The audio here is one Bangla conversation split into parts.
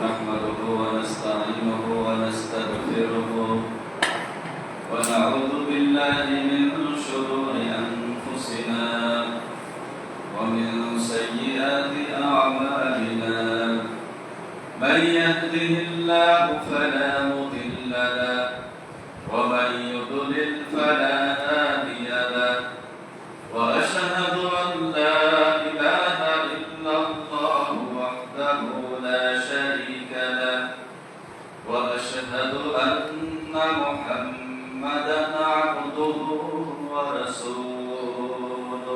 نحمده ونستعينه ونستغفره ونعوذ بالله من شرور أنفسنا ومن سيئات أعمالنا من يهده الله فلا مضل له ومن يضلل فلا هادي له وأشهد أن لا إله إلا الله وحده لا شريك له وأشهد أن محمدا عبده ورسوله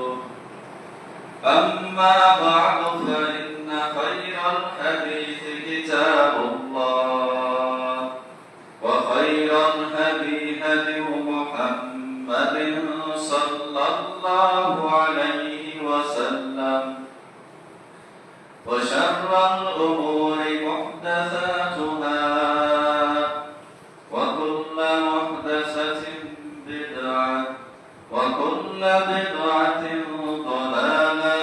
أما بعد فإن خير الحديث كتاب الله وخير الهدي هدي محمد صلى الله عليه وسلم وشر الأمور محدثاتها وكل محدثة بدعة وكل بدعة ضلالة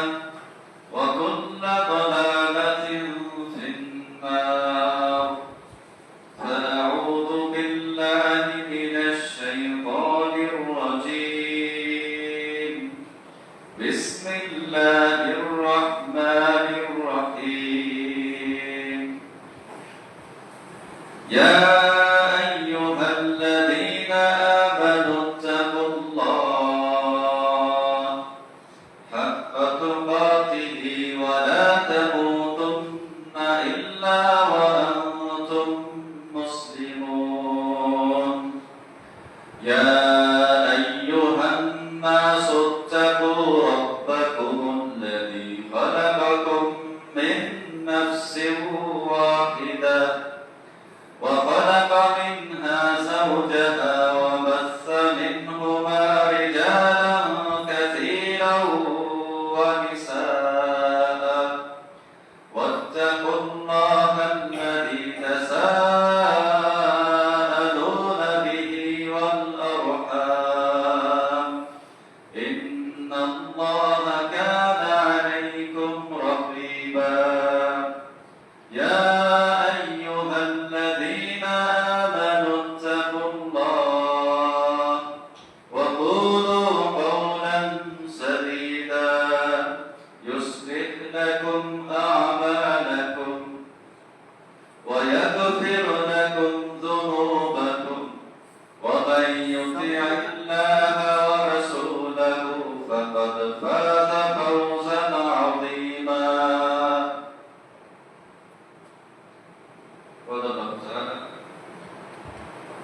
وكل ضلالة في النار فأعوذ بالله من الشيطان الرجيم بسم الله الرحمن الرحيم يا أيها الذين آمنوا اتقوا الله حق تقاته ولا تموتن إلا وأنتم مسلمون يا أيها الناس اتقوا ربكم الذي خلقكم من نفس واحدة وخلق منها زوجها وبث منهما رجالا كثيرا ونساء واتقوا الله الذي تساءلون به والأرحام إن الله كان عليكم رقيبا يا أيها الذين آمنوا اتقوا الله وقولوا قولا سديدا يصلح لكم أعمالكم ويغفر لكم ذنوبكم ومن يطع الله ورسوله فقد فاز فوزا عظيما قال الله تعالى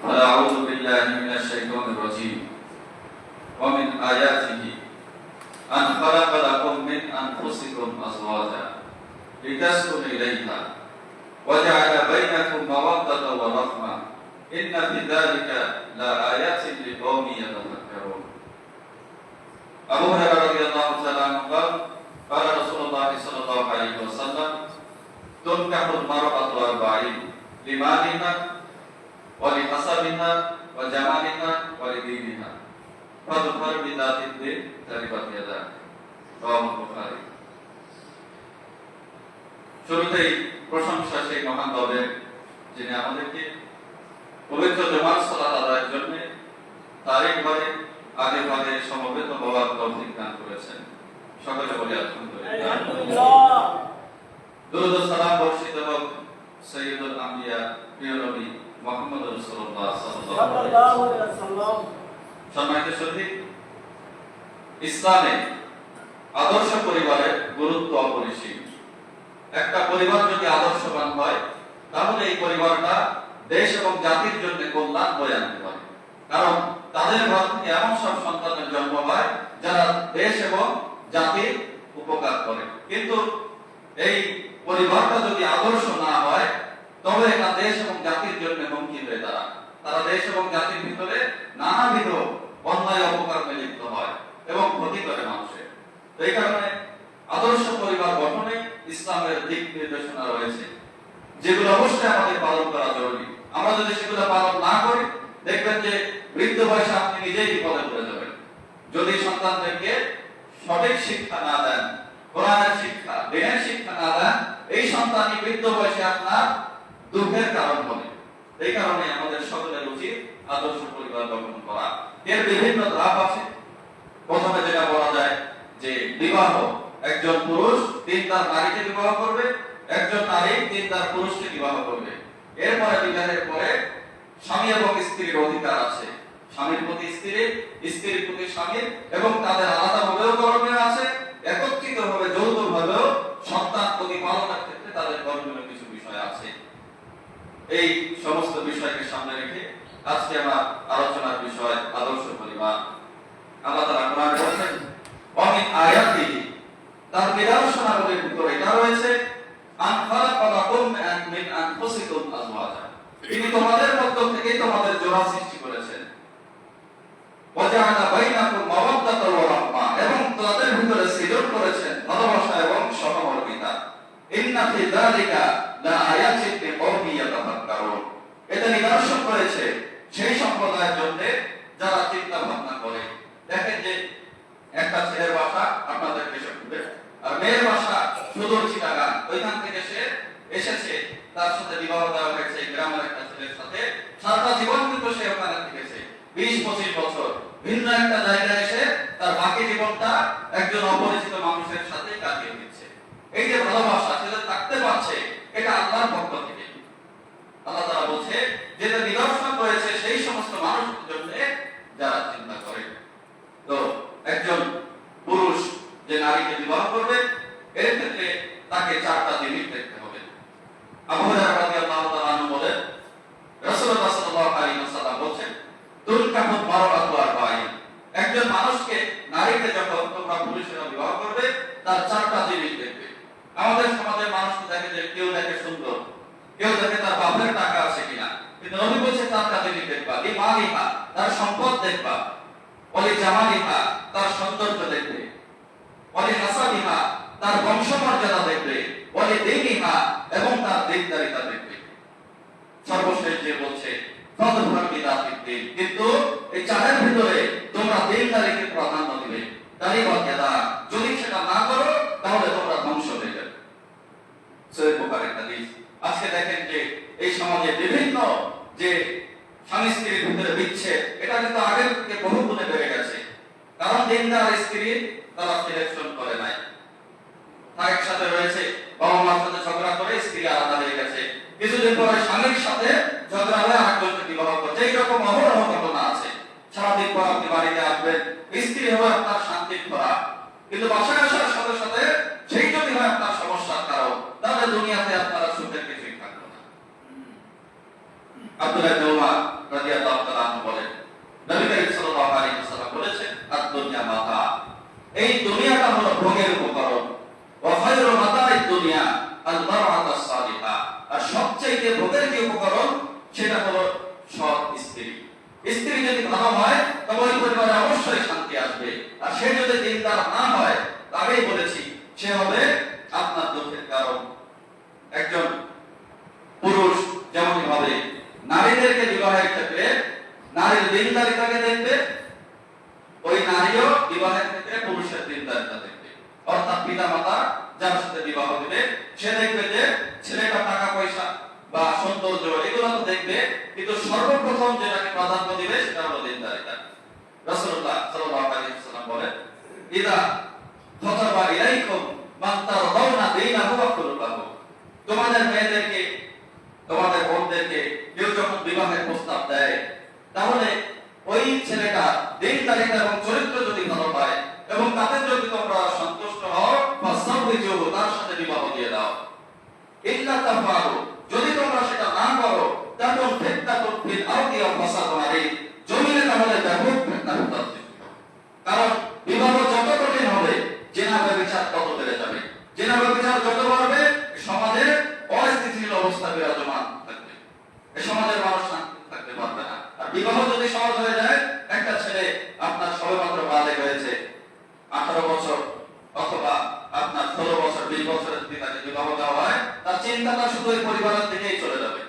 فأعوذ بالله من الشيطان الرجيم ومن آياته أن خلق لكم من أنفسكم أزواجا لتسكنوا إليها وجعل بينكم مودة ورحمة إن في ذلك لآيات لقوم يتفكرون أبو هريرة رضي الله تعالى عنه قال قال رسول الله صلى الله عليه وسلم تنكح المرأة أربعين لمالها ولحسبها وجمالها ولدينها فاظفر بذات الدين تربت يداك رواه البخاري শুরুতেই প্রশংসা সেই মহান রবের যিনি আমাদেরকে পবিত্র জুমার সালাত আদায়ের জন্য তারিখ ঘরে আগে ভাগে সমবেত হওয়ার তৌফিক দান করেছেন সকলে বলি আলহামদুলিল্লাহ দুরূদ ও সালাম বর্ষিত হোক সৈয়দুল আম্বিয়া প্রিয় নবী মুহাম্মদ রাসূলুল্লাহ সাল্লাল্লাহু আলাইহি ওয়াসাল্লাম সম্মানিত সুধী ইসলামে আদর্শ পরিবারের গুরুত্ব অপরিসীম একটা পরিবার যদি আদর্শবান হয় তাহলে এই পরিবারটা দেশ এবং জাতির জন্য কল্যাণ বয়ে আনতে পারে কারণ তাদের ঘর থেকে এমন সব সন্তানের জন্ম হয় যারা দেশ এবং জাতির উপকার করে কিন্তু এই পরিবারটা যদি আদর্শ না হয় তবে এটা দেশ এবং জাতির জন্য হুমকি হয়ে দাঁড়ায় তারা দেশ এবং জাতির ভিতরে নানাবিধ অন্যায় অপকর্মে লিপ্ত হয় এবং ক্ষতি করে মানুষের এই কারণে আদর্শ পরিবার গঠনে ইসলামের দিক নির্দেশনা রয়েছে যেগুলো অবশ্যই আমাদের পালন করা জরুরি আমরা যদি সেগুলো পালন না করি দেখবেন যে বৃদ্ধ বয়সে আপনি নিজেই বিপদে পড়ে যাবেন যদি সন্তানদেরকে সঠিক শিক্ষা না দেন কোরআনের শিক্ষা, দিনের শিক্ষা না দেন, এই সন্তানই বৃদ্ধ বয়সে আপনার দুঃখের কারণ হবে। এই কারণে আমাদের সকলের উচিত আদর্শ পরিবার গঠন করা। এর বিভিন্ন ধাপ আছে। প্রথমে যেটা বলা যায় যে বিবাহ, একজন পুরুষ তিন তার নারীকে বিবাহ করবে, একজন নারী তিন তার পুরুষকে বিবাহ করবে। এরপরে বিবাহের পরে স্বামী এবং স্ত্রীর অধিকার আছে, স্বামীর প্রতি স্ত্রী, স্ত্রীর প্রতি স্বামী, এবং তাদের আলাদা ভাবেও করণীয় আছে, একত্রিত ভাবে যৌথ ভাবেও সন্তান প্রতিপালনের ক্ষেত্রে তাদের করণীয় কিছু বিষয় আছে। এই সমস্ত বিষয়কে সামনে রেখে আজকে আমার আলোচনার বিষয় আদর্শ পরিবার। আল্লাহ তাআলা কোরআনে বলেছেন, অমিন আয়াতিহি, তার নিদর্শনাবলীর ভিতরে এটা রয়েছে, আন খালাকালাকুম মিন আনফুসিকুম আজওয়াজা, তিনি তোমাদের মধ্য থেকে তোমাদের জোড়া সৃষ্টি করেছেন, ওয়াজআলা বাইনাকুম মাওয়াদ্দাতান ওয়া রাহমা, এবং তাদের ভিতরে সৃজন করেছেন ভালোবাসা এবং সহমর্মিতা। ইন্না ফি যালিকা লা আয়াতিন লিকাওমিন ইয়াতাফাক্কারুন, এটা নিদর্শন করেছে সেই সম্প্রদায়ের জন্য যারা চিন্তা ভাবনা করে। দেখেন যে একটা ছেলের বাসা আপনাদের কেশবপুরে, আর মেয়ের বাসা সুদূর চিটাগাং, ওইখান থেকে সে এসেছে, তার সাথে বিবাহ দেওয়া হয়েছে গ্রামের একটা ছেলের সাথে, সারা জীবন কিন্তু সে ওখানে থেকেছে 20-25 বছর, ভিন্ন একটা জায়গায় এসে তার বাকি জীবনটা একজন অপরিচিত মানুষের সাথে কাটিয়ে দিচ্ছে। এই যে ভালোবাসা সেটা থাকতে পারছে, এটা আল্লাহর পক্ষ থেকে। আল্লাহ তাআলা বলছে যে এটা নিদর্শন করেছে সেই সমস্ত মানুষের জন্য যারা চিন্তা করে। তো একজন পুরুষ যে নারীকে বিবাহ করবে, এর ক্ষেত্রে তাকে চারটা জিনিস দেখতে হবে। আবু হুরায়রা রাদিয়াল্লাহু তাআলা আনহু বলেন, রাসূলুল্লাহ সাল্লাল্লাহু আলাইহি ওয়াসাল্লাম বলেন, তুনকাহুল মারআতু আরবাঈন, একজন মানুষকে, নারীকে যখন তোমরা পুরুষেরা বিবাহ করবে, তার চারটা জিনিস দেখবে। আমাদের সমাজের মানুষকে দেখে যে কেউ দেখে সুন্দর, কেউ দেখে তার বাপের টাকা আছে কিনা, কিন্তু নবী বলেছে চারটা জিনিস দেখবা। লিমালিহা, তার সম্পদ দেখবা, ওয়ালি জামালিহা, তার সৌন্দর্য দেখবে, ওয়ালি হাসাবিহা, তার বংশমর্যাদা দেখবে, ওয়ালি দীনিহা, এবং তার দিনদারিতা দেখবে। সর্বশেষ যে বলছে ফাদফার বিদাতিদ দ্বীন, কিন্তু এই চারের ভিতরে তোমরা দিনদারিকে প্রাধান্য দিবে। দাড়ি বা কেদা, যদি সেটা না করো তাহলে তোমরা ধ্বংস হয়ে যাবে। সহিহ বুখারীর হাদিস। আজকে দেখেন যে এই সমাজে বিভিন্ন যে স্বামী স্ত্রীর ভিতরে বিচ্ছেদ, এটা কিন্তু আগের থেকে বহু গুণে বেড়ে গেছে। কারণ দিনদার স্ত্রী তারা সিলেকশন করে নাই, তার একসাথে রয়েছে, বাবা মার সাথে ঝগড়া করে স্ত্রী আলাদা হয়ে গেছে, কিছুদিন পরে স্বামীর সাথে ঝগড়া হয়ে আরেকজনকে বিবাহ করছে। এইরকম অহরহ ঘটনা আছে। সারাদিন পর আপনি বাড়িতে আসবেন, স্ত্রী হবে আপনার শান্তির খোরা, কিন্তু বাসায় আসার সাথে সাথে সেই যদি হয় আপনার সমস্যার কারণ, তাহলে দুনিয়াতে আপনারা সুখের কিছুই থাকবে না। আব্দুল্লাহ ইবনে উমর রাদিয়াল্লাহু তাআলা আনহু বলেন, নবী করিম সাল্লাল্লাহু আলাইহি ওয়াসাল্লাম বলেছেন, আদ-দুনিয়া মাতা, এই দুনিয়াটা হলো ভোগের উপকরণ। ওয়া খায়রু মাতা'id দুনিয়া আল-মারআতু সালিহা, আর সবচেয়ে ভোগের যে উপকরণ সেটা হলো সৎ স্ত্রী। স্ত্রী যদি ভালো হয় তবে ওই পরিবারে অবশ্যই শান্তি আসবে, আর সে যদি দিনদার না হয়, আগেই বলেছি, সে হবে আপনার দুঃখের কারণ। একজন পুরুষ যেমন ভাবে নারীদেরকে বিবাহের ক্ষেত্রে নারীর দিনদারিতাকে দেখবে, ওই নারীও বিবাহের ক্ষেত্রে পুরুষের দিনদারিতা দেখবে। অর্থাৎ পিতা মাতা যার সাথে বিবাহ দেবে, সে দেখবে যে ছেলেটা টাকা পয়সা বা সৌন্দর্য এগুলো তো দেখবে, কিন্তু সর্বপ্রথম যেটাকে প্রাধান্য দিবে সেটা হলো দিনদারিতা। রাসূলুল্লাহ সাল্লাল্লাহু আলাইহি ওয়াসাল্লাম বলেন, ইদা খাতাবা ইলাইকুম মান তারদাউনা দীনাহু ওয়া খুলুকাহু, তোমাদের মেয়েদেরকে, তোমাদের বোনদেরকে কেউ যখন বিবাহের প্রস্তাব দেয়, তাহলে ওই ছেলেটা দিনদারিতা এবং চরিত্র যদি ভালো পায় এবং তাদের যদি তোমরা সন্তুষ্ট হও, ফাসাউযিজুহু, তার সাথে বিবাহ দিয়ে দাও। ইল্লা তাফআলু, যদি তোমরা সেটা না করো, তাকুন ফিতনাতুন ফিল আরদি ওয়া ফাসাদুন আলাইহি, জমিনে তাহলে ব্যাপক ফিতনা সৃষ্টি হবে। কারণ বিবাহ যত কঠিন হবে, জিনা ব্যভিচার তত বেড়ে যাবে। জিনা ব্যভিচার যত বাড়বে, সমাজে অস্থিতিশীল অবস্থা বিরাজমান থাকবে, এই সমাজের মানুষ শান্তি থাকতে পারবে না। আর বিবাহ যদি সহজ হয়ে যায়, একটা ছেলে আপনার সবেমাত্র বালে হয়েছে, 18 বছর অথবা আপনার 16 বছর 20 বছরের দিকে তাকে বিবাহ দেওয়া হয়, তার চিন্তাটা শুধু এই পরিবারের দিকেই চলে যাবে।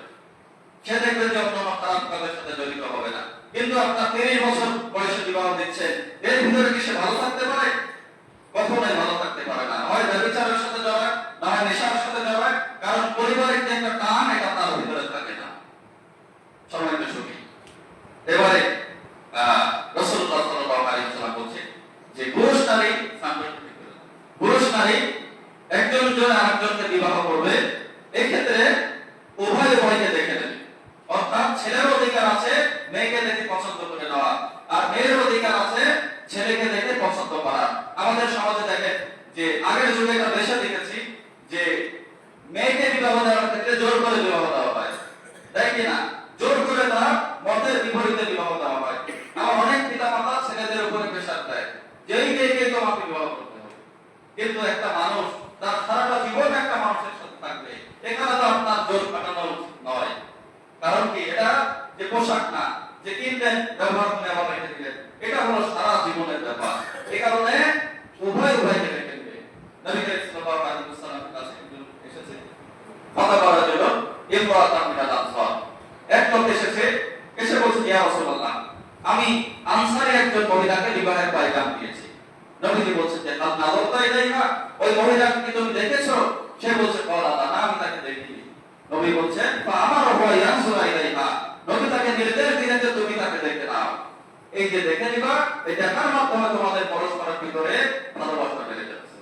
সে দেখবে যে অন্য খারাপ কাজের সাথে জড়িত হবে না। কিন্তু আপনার 30 বছর বয়সে বিবাহ দিচ্ছেন, এর ভিতরে কি সে ভালো থাকতে পারে? কখনোই ভালো থাকতে পারে না, হয় ব্যভিচারের সাথে জড়ায়, না হয় নেশার সাথে জড়ায়, কারণ পরিবারের যে একটা টান এটা তার ভিতরে থাকে না। সম্মানিত সুখী, এবারে রাসূলুল্লাহ সাল্লাল্লাহু আলাইহি ওয়াসাল্লাম বলছেন যে পুরুষ নারী একজন যদি আরেকজনকে বিবাহ করবে, এক্ষেত্রে উভয় উভয়কে দেখে নেবে। অর্থাৎ ছেলের অধিকার আছে মেয়েকে দেখে পছন্দ করে নেওয়া, আর মেয়ের অধিকার আছে ছেলেকে দেখে পছন্দ করা। আমাদের সমাজে দেখেন যে আগের যুগে একটা দেশে দেখেছি যে মেয়েকে বিবাহ দেওয়ার ক্ষেত্রে জোর করে বিবাহ দেওয়া হয়, তাই কিনা? জোর করে তার মতের বিপরীতে বিবাহ দেওয়া হয়। আমার অনেক পিতামাতা ছেলেদের উপরে প্রেসার দেয় যে এই মেয়েকে তোমাকে বিবাহ করতে হবে। কিন্তু একটা মানুষ তার সারাটা জীবন একটা মানুষের সাথে থাকবে, এখানে তো আপনার জোর খাটানো উচিত নয়। কারণ কি, এটা যে পোশাক না যে কিনলেন ব্যবহার করে আবার রেখে দিলেন, এটা হলো সারা জীবনের ব্যাপার। এই কারণে উভয় উভয়কে রেখে দিবে। নবী করিম সাল্লাল্লাহু আলাইহি ওয়াসাল্লামের কাছে এসেছে কথা বলার জন্য ইমরাতান মিনাল আনসার, এক লোক এসেছে, এসে বলছে ইয়া রাসূলুল্লাহ, আমি আনসারী একজন মহিলাকে বিবাহের পয়গাম দিয়েছি। নবীজি বলছেন যে হাল নাযরতা ইলাইহা, ওই মহিলাকে কি তুমি দেখেছো? সে বলছে ক্বালা লা, আমি তাকে দেখিনি। নবী বলছেন ফা আমারু ওয়া ইয়ানজুরা ইলাইহা, নবী তাকে নির্দেশ দিলেন যে তুমি তাকে দেখে নাও। এই যে দেখে নিবা, এই দেখার মাধ্যমে তোমাদের পরস্পরের ভিতরে ভালোবাসা বেড়ে যাচ্ছে।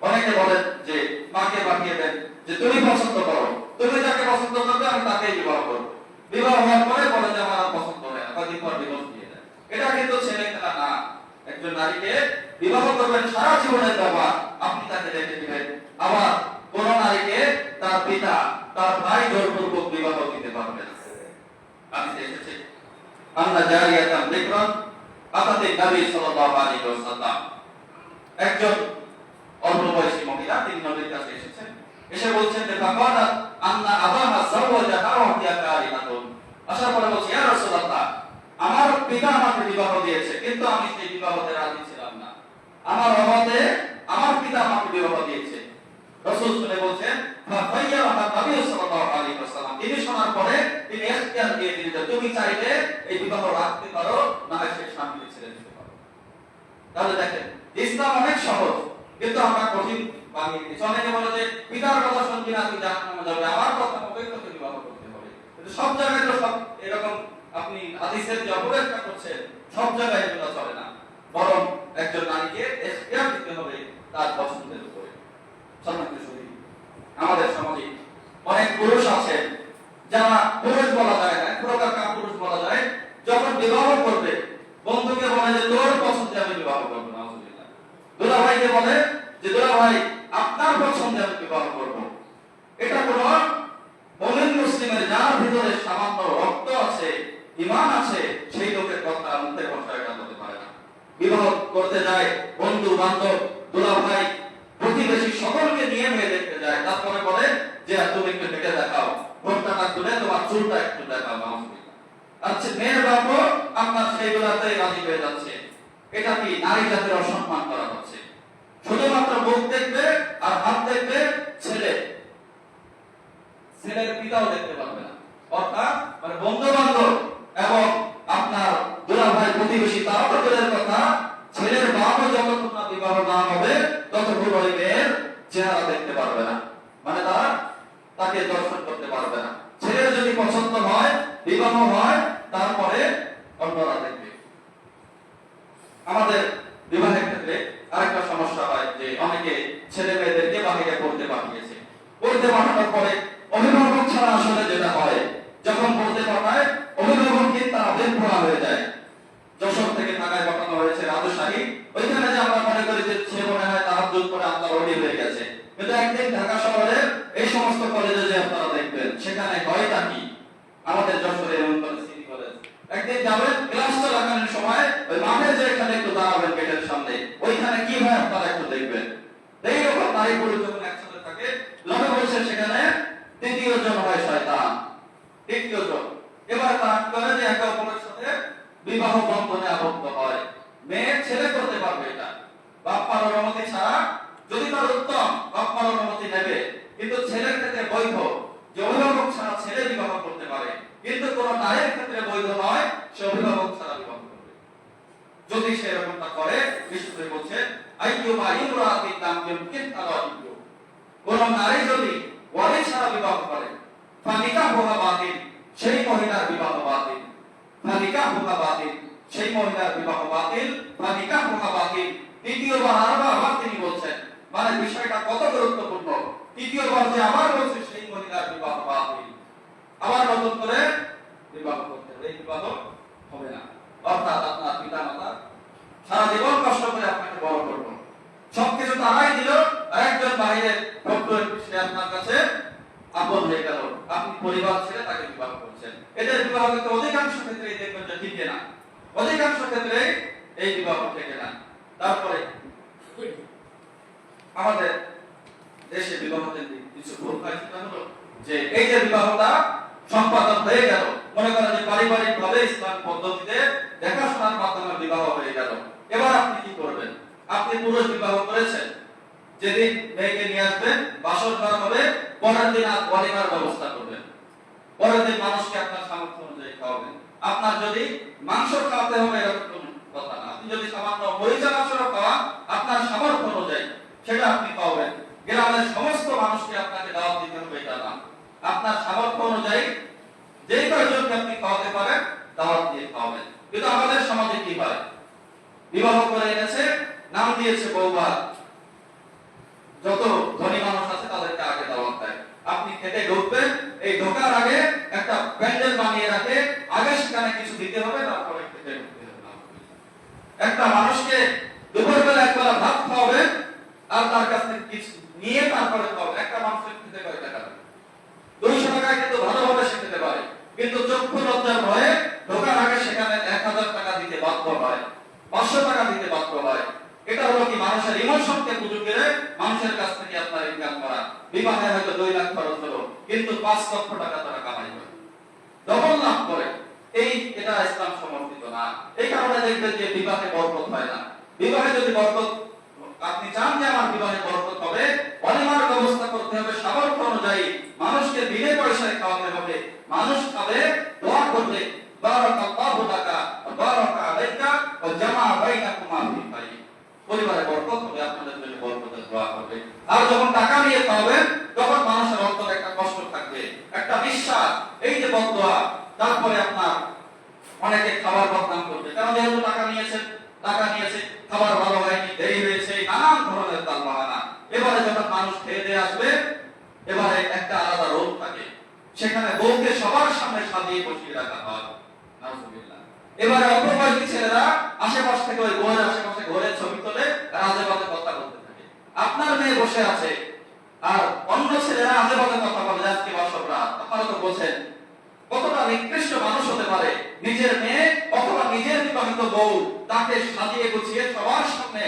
অনেকে বলেন যে মাকে পাঠিয়ে দেন যে তুমি পছন্দ করো, তুমি যাকে পছন্দ করবে আমি তাকেই বিবাহ করব। বিবাহ হওয়ার পরে বলে যে আমার পছন্দ হয় না, কয়েকদিন পর ডিভোর্স দিয়ে দেয়। এটা কিন্তু ছেলে খেলা না। একজন নারীকে বিবাহ করবেন সারা জীবনের ব্যাপার, আপনি তাকে দেখে দিবেন। আবার কোন নারীকে তার পিতা তার ভাই জোরপূর্বক বিবাহ দিতে পারবে না। আমি দেখেছি আন্না জারিয়াতান যিকরান আতাতি নবী সাল্লাল্লাহু আলাইহি ওয়াসাল্লাম, একজন অল্প বয়সী মহিলা তিনি নবীর কাছে এসেছেন, এসে বলছেন যে ফাকালাত আন্না আবাহা যাওয়াজাহা ওয়া হিয়া কারিহাতুন। আসার পরে বলছে ইয়া রাসূলুল্লাহ, আমার পিতা আমাকে বিবাহ দিয়েছে কিন্তু আমি সেই বিবাহতে রাজি ছিলাম না। আমার অমতে আমার পিতা আমাকে বিবাহ দিয়েছে। রাসূল শুনে বলছেন ফায়াহা নবী সাল্লাল্লাহু আলাইহি ওয়াসাল্লাম, তিনি শোনার পরে তিনি ইখতিয়ার দিয়ে দিলেন যে তুমি চাইলে এই বিবাহ রাখতে পারো, না হয় সেই স্বামীকে ছেড়ে দিতে পারো। তাহলে দেখেন ইসলাম অনেক সহজ, কিন্তু আমরা কঠিন বানিয়ে দিয়েছি। অনেকে বলে যে পিতার কথা শুনবি না তুই জাহান্নামে যাবে, আমার কথা মতোই তোকে বিবাহ করতে হবে। কিন্তু সব জায়গায় তো সব এরকম আপনি হাদিসের যে অপব্যাখ্যা করছেন, সব জায়গায় এগুলো চলে না। বরং একজন নারীকে ইখতিয়ার দিতে হবে তার পছন্দের উপরে। সম্মানিত সুধী, আমাদের সমাজে অনেক পুরুষ আছেন যারা পুরুষ বলা যায় না, প্রকার পুরুষ বলা যায়, যখন বিবাহ করবে বন্ধুকে বলে যে তোর পছন্দে আমি বিবাহ করব না, আলহামদুলিল্লাহ। দুলাভাইকে বলে যে দুলাভাই আপনার পছন্দে আমি বিবাহ করব। এটা কোন মুমিন মুসলিমের যার ভিতরে সামান্য রক্ত আছে, ঈমান আছে, সেই লোকের কথা মুখের ভাষা এটা বলতে পারে না। বিবাহ করতে যায় বন্ধু বান্ধব দুলাভাই প্রতিবেশী সকলকে নিয়ে মেয়ে দেখতে যায়, তারপরে বলে যে তুমি একটু হেঁটে দেখাও, ভোটটা তুলে তোমার চুলটা একটু দেখাও, আলহামদুলিল্লাহ। আচ্ছা, মেয়ের বাপও আপনার সেইগুলাতেই রাজি হয়ে যাচ্ছে। এটা কি নারী জাতির অসম্মান করা হচ্ছে? শুধুমাত্র মুখ দেখবে আর হাত দেখবে ছেলে, ছেলের পিতাও দেখতে পারবে না। অর্থাৎ মানে বন্ধু বান্ধব এবং আপনার দুলাভাই প্রতিবেশী তারাও দূরের কথা, ছেলের বাপও যতক্ষণ না বিবাহ না হবে ততক্ষণ ওই মেয়ের চেহারা দেখতে পারবে না, মানে তারা তাকে দর্শন করতে পারবে না। ছেলের যদি পছন্দ হয়, বিবাহ হয়, তারপরে অন্যরা দেখবে। আমাদের বিবাহের ক্ষেত্রে আরেকটা সমস্যা হয় যে অনেকে ছেলে মেয়েদেরকে বাহিরে পড়তে পাঠিয়েছে। পড়তে পাঠানোর পরে অভিভাবক ছাড়া আসলে যেটা হয়, যখন পড়তে পাঠায় অভিভাবক কিন্তু তারা বেপরোয়া হয়ে যায়। যশোর থেকে ঢাকায় পাঠানো হয়েছে রাজশাহী, ওইখানে যে আমরা মনে করি যে সে মনে হয় তাহাজ্জুদ করে আপনার ওডি হয়ে গেছে, কিন্তু একদিন ঢাকা শহরে এই সমস্ত কলেজে যে আপনারা দেখবেন সেখানে হয়টা কি, আমাদের যশোরে এমন সিটি কলেজ, একদিন যাবেন ক্লাস চলাকালীন সময় ওই মাঠে যে এখানে একটু দাঁড়াবেন গেটের সামনে, ওইখানে কি হয় আপনারা একটু দেখবেন। এইরকম নারী পুরুষ যখন একসাথে থাকে, নবী বলছেন সেখানে তৃতীয় জন হয় শয়তান, তৃতীয় জন। এবার তারা করে যে একে অপরের সাথে বিবাহ বন্ধনে আবদ্ধ হয়। মেয়ে ছেলে করতে পারবে এটা বাপ্পার অনুমতি ছাড়া, যদি তার উত্তম বাপ্পার অনুমতি নেবে। কিন্তু ছেলের ক্ষেত্রে বৈধ যে অভিভাবক ছাড়া ছেলে বিবাহ করতে পারে, কিন্তু কোন নারীর ক্ষেত্রে বৈধ নয় সে অভিভাবক ছাড়া বিবাহ করবে। যদি সে এরকমটা করে, বিশেষ করে বলছে বিবাহ করে, ফানিকাহুহা বাতিল, সেই মহিলার বিবাহ বাতিল। ফানিকাহুহা বাতিল, সেই মহিলার বিবাহ বাতিল। ফানিকাহুহা বাতিল, তৃতীয়বার আবার তিনি বলছেন, মানে বিষয়টা কত গুরুত্বপূর্ণ। তৃতীয়বার যে আবার বলছে সেই মহিলার বিবাহ বাতিল, আবার নতুন করে বিবাহ করতে হবে, এই বিবাহ হবে না। অর্থাৎ আপনার পিতা মাতা সারা জীবন কষ্ট করে আপনাকে বড় করলো, সবকিছু তারাই দিল, আর একজন বাইরে ভক্ত সে আপনার কাছে আপন হয়ে গেল, আপনি পরিবার ছেড়ে তাকে বিবাহ করছেন। এদের বিবাহ কিন্তু অধিকাংশ ক্ষেত্রে দেখবেন যে ঠিক না, অধিকাংশ ক্ষেত্রে এই বিবাহ ঠিক না। তারপরে আমাদের দেশে বিবাহতে কিছু ভুল হয়, সেটা হলো যে এই যে বিবাহটা সম্পাদন হয়ে গেল, মনে করেন যে পারিবারিক ভাবে ইসলাম পদ্ধতিতে দেখাশোনার মাধ্যমে বিবাহ হয়ে গেল, এবার আপনি কি করবেন? আপনি পুরুষ বিবাহ করেছেন, যেদিন মেয়েকে নিয়ে আসবেন বাসর ঘর হবে, পরের দিন ওয়ালিমার ব্যবস্থা করবেন, পরের দিন মানুষকে আপনার সামর্থ্য অনুযায়ী খাওয়াবেন। আপনার যদি মাংস খাওয়াতে হবে এরকম কথা না, আপনি যদি সামান্য মরিচা মাংসও খাওয়ান আপনার সামর্থ্য অনুযায়ী সেটা আপনি খাওয়াবেন। গ্রামের সমস্ত মানুষকে আপনাকে দাওয়াত দিতে হবে এটা না, আপনার সামর্থ্য অনুযায়ী যে কয়জনকে আপনি খাওয়াতে পারেন দাওয়াত দিয়ে খাওয়াবেন। কিন্তু আমাদের সমাজে কি হয়, বিবাহ করে এনেছে, নাম দিয়েছে বৌভাত, যত ধনী মানুষ আছে তাদেরকে আগে দাওয়াত দেয়। আপনি খেতে ঢুকবেন, এই ঢোকার আগে একটা প্যান্ডেল বানিয়ে রাখে, আগে সেখানে কিছু দিতে হবে, তারপরে খেতে ঢুকতে হবে। একটা মানুষকে দুপুরবেলা একবেলা ভাত খাওয়াবেন, আর তার কাছ থেকে কিছু নিয়ে তারপরে খাওয়াবেন। একটা মানুষের খেতে কয় টাকা লাগে? 200 টাকায় কিন্তু ভালোভাবে সে খেতে পারে, কিন্তু চক্ষু লজ্জার ভয়ে ঢোকার আগে সেখানে 1000 টাকা দিতে বাধ্য হয়, 500 টাকা দিতে বাধ্য হয়। এটা হলো কি মানুষের ইমোশনকে পুজো করে মানুষের কাছ থেকে আপনার ইনকাম করা। বিবাহে হয়তো 2 লাখ খরচ হলো, কিন্তু 5 লক্ষ টাকা তারা কামাই করে, ডবল লাভ করে। এটা ইসলাম সমর্থিত না। এই কারণে দেখবেন যে বিবাহে বরকত হয় না। বিবাহে যদি বরকত আপনি চান যে আমার বিবাহে বরকত হবে, ওয়ালিমার ব্যবস্থা করতে হবে সামর্থ্য অনুযায়ী, মানুষকে বিনা পয়সায় খাওয়াতে হবে, মানুষ খাবে, দোয়া করবে, বারাকাল্লাহু লাকা ওয়া বারাকা আলাইকা ওয়া জামা বাইনাকুমা ফিল খায়র, পরিবারে বরকত হবে, আপনাদের জন্য বরকতের দোয়া করবে। আর যখন টাকা নিয়ে খাওয়াবেন তখন মানুষের অন্তরে একটা কষ্ট থাকবে, একটা বিশ্বাস, এই যে বদদোয়া, তারপরে আপনার অনেকে খাবার বদনাম করবে, কারণ যেহেতু টাকা নিয়েছে, খাবার ভালো হয়নি, দেরি হয়েছে, নানান ধরনের তাল বাহানা। এবারে যখন মানুষ খেয়ে দিয়ে আসবে, এবারে একটা আলাদা রোগ থাকে, সেখানে বউকে সবার সামনে সাজিয়ে বসিয়ে রাখা হয়, নাউজুবিল্লাহ। এবারে অপরবয়সী ছেলেরা আশেপাশ থেকে ওই বউয়ের আশেপাশে ঘরে ছবি তোলে, আজে বাজে কথা বলতে থাকে। আপনার মেয়ে বসে আছে আর অন্য ছেলেরা আজে বাজে কথা বলে, আজকে বাসবরা, আপনারা তো বলছেন কতটা নিকৃষ্ট মানুষ হতে পারে, নিজের মেয়ে অথবা নিজের বিবাহিত বউ তাকে সাজিয়ে গুছিয়ে সবার সামনে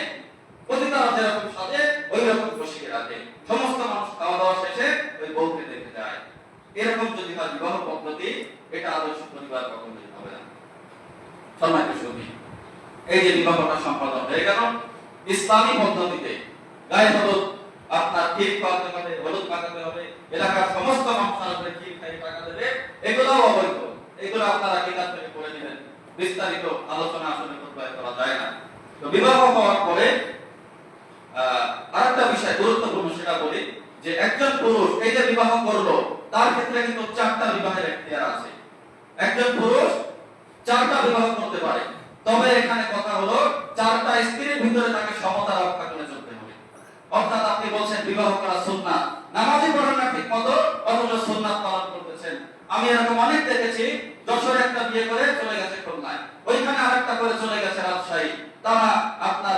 পতিতারা যেরকম সাজে ওই রকম বসিয়ে রাখে, সমস্ত মানুষ খাওয়া দাওয়া শেষে ওই বউকে দেখে যায়। এরকম যদি হয় বিবাহ পদ্ধতি, এটা আদর্শ পরিবার কখনোই হবে না। সম্মানিত সুধী, এই যে বিবাহটা সম্পাদন হয়ে গেল ইসলামী পদ্ধতিতে, গায়ে হলুদ আপনার ঠিক করতে হবে, হলুদ মাখাতে হবে, এলাকার সমস্ত মানুষের উপরে ঠিক খাই টাকা দেবে, এগুলোও অবৈধ। এগুলো আপনারা কিতাব থেকে পড়ে নেবেন, বিস্তারিত আলোচনা আসলে করা যায় না। তো বিবাহ হওয়ার পরে আরেকটা বিষয় গুরুত্বপূর্ণ, সেটা বলি যে একজন পুরুষ এই যে বিবাহ করলো, তার ক্ষেত্রে কিন্তু 4টা বিবাহের এখতিয়ার আছে। একজন পুরুষ 4টা বিবাহ করতে পারে, তবে এখানে কথা হলো 4টা স্ত্রীর ভিতরে তাকে সমতা রক্ষা করে চলতে হবে। অর্থাৎ আপনি বলছেন বিবাহ করা সুন্নাত, নামাজি পড়েন না ঠিক মতো, অথচ সুন্নাত পালন করতেছেন। আমি এরকম অনেক দেখেছি, যশোরে একটা বিয়ে করে চলে গেছে খুলনায়, ওইখানে আরেকটা করে চলে গেছে রাজশাহী, তারা আপনার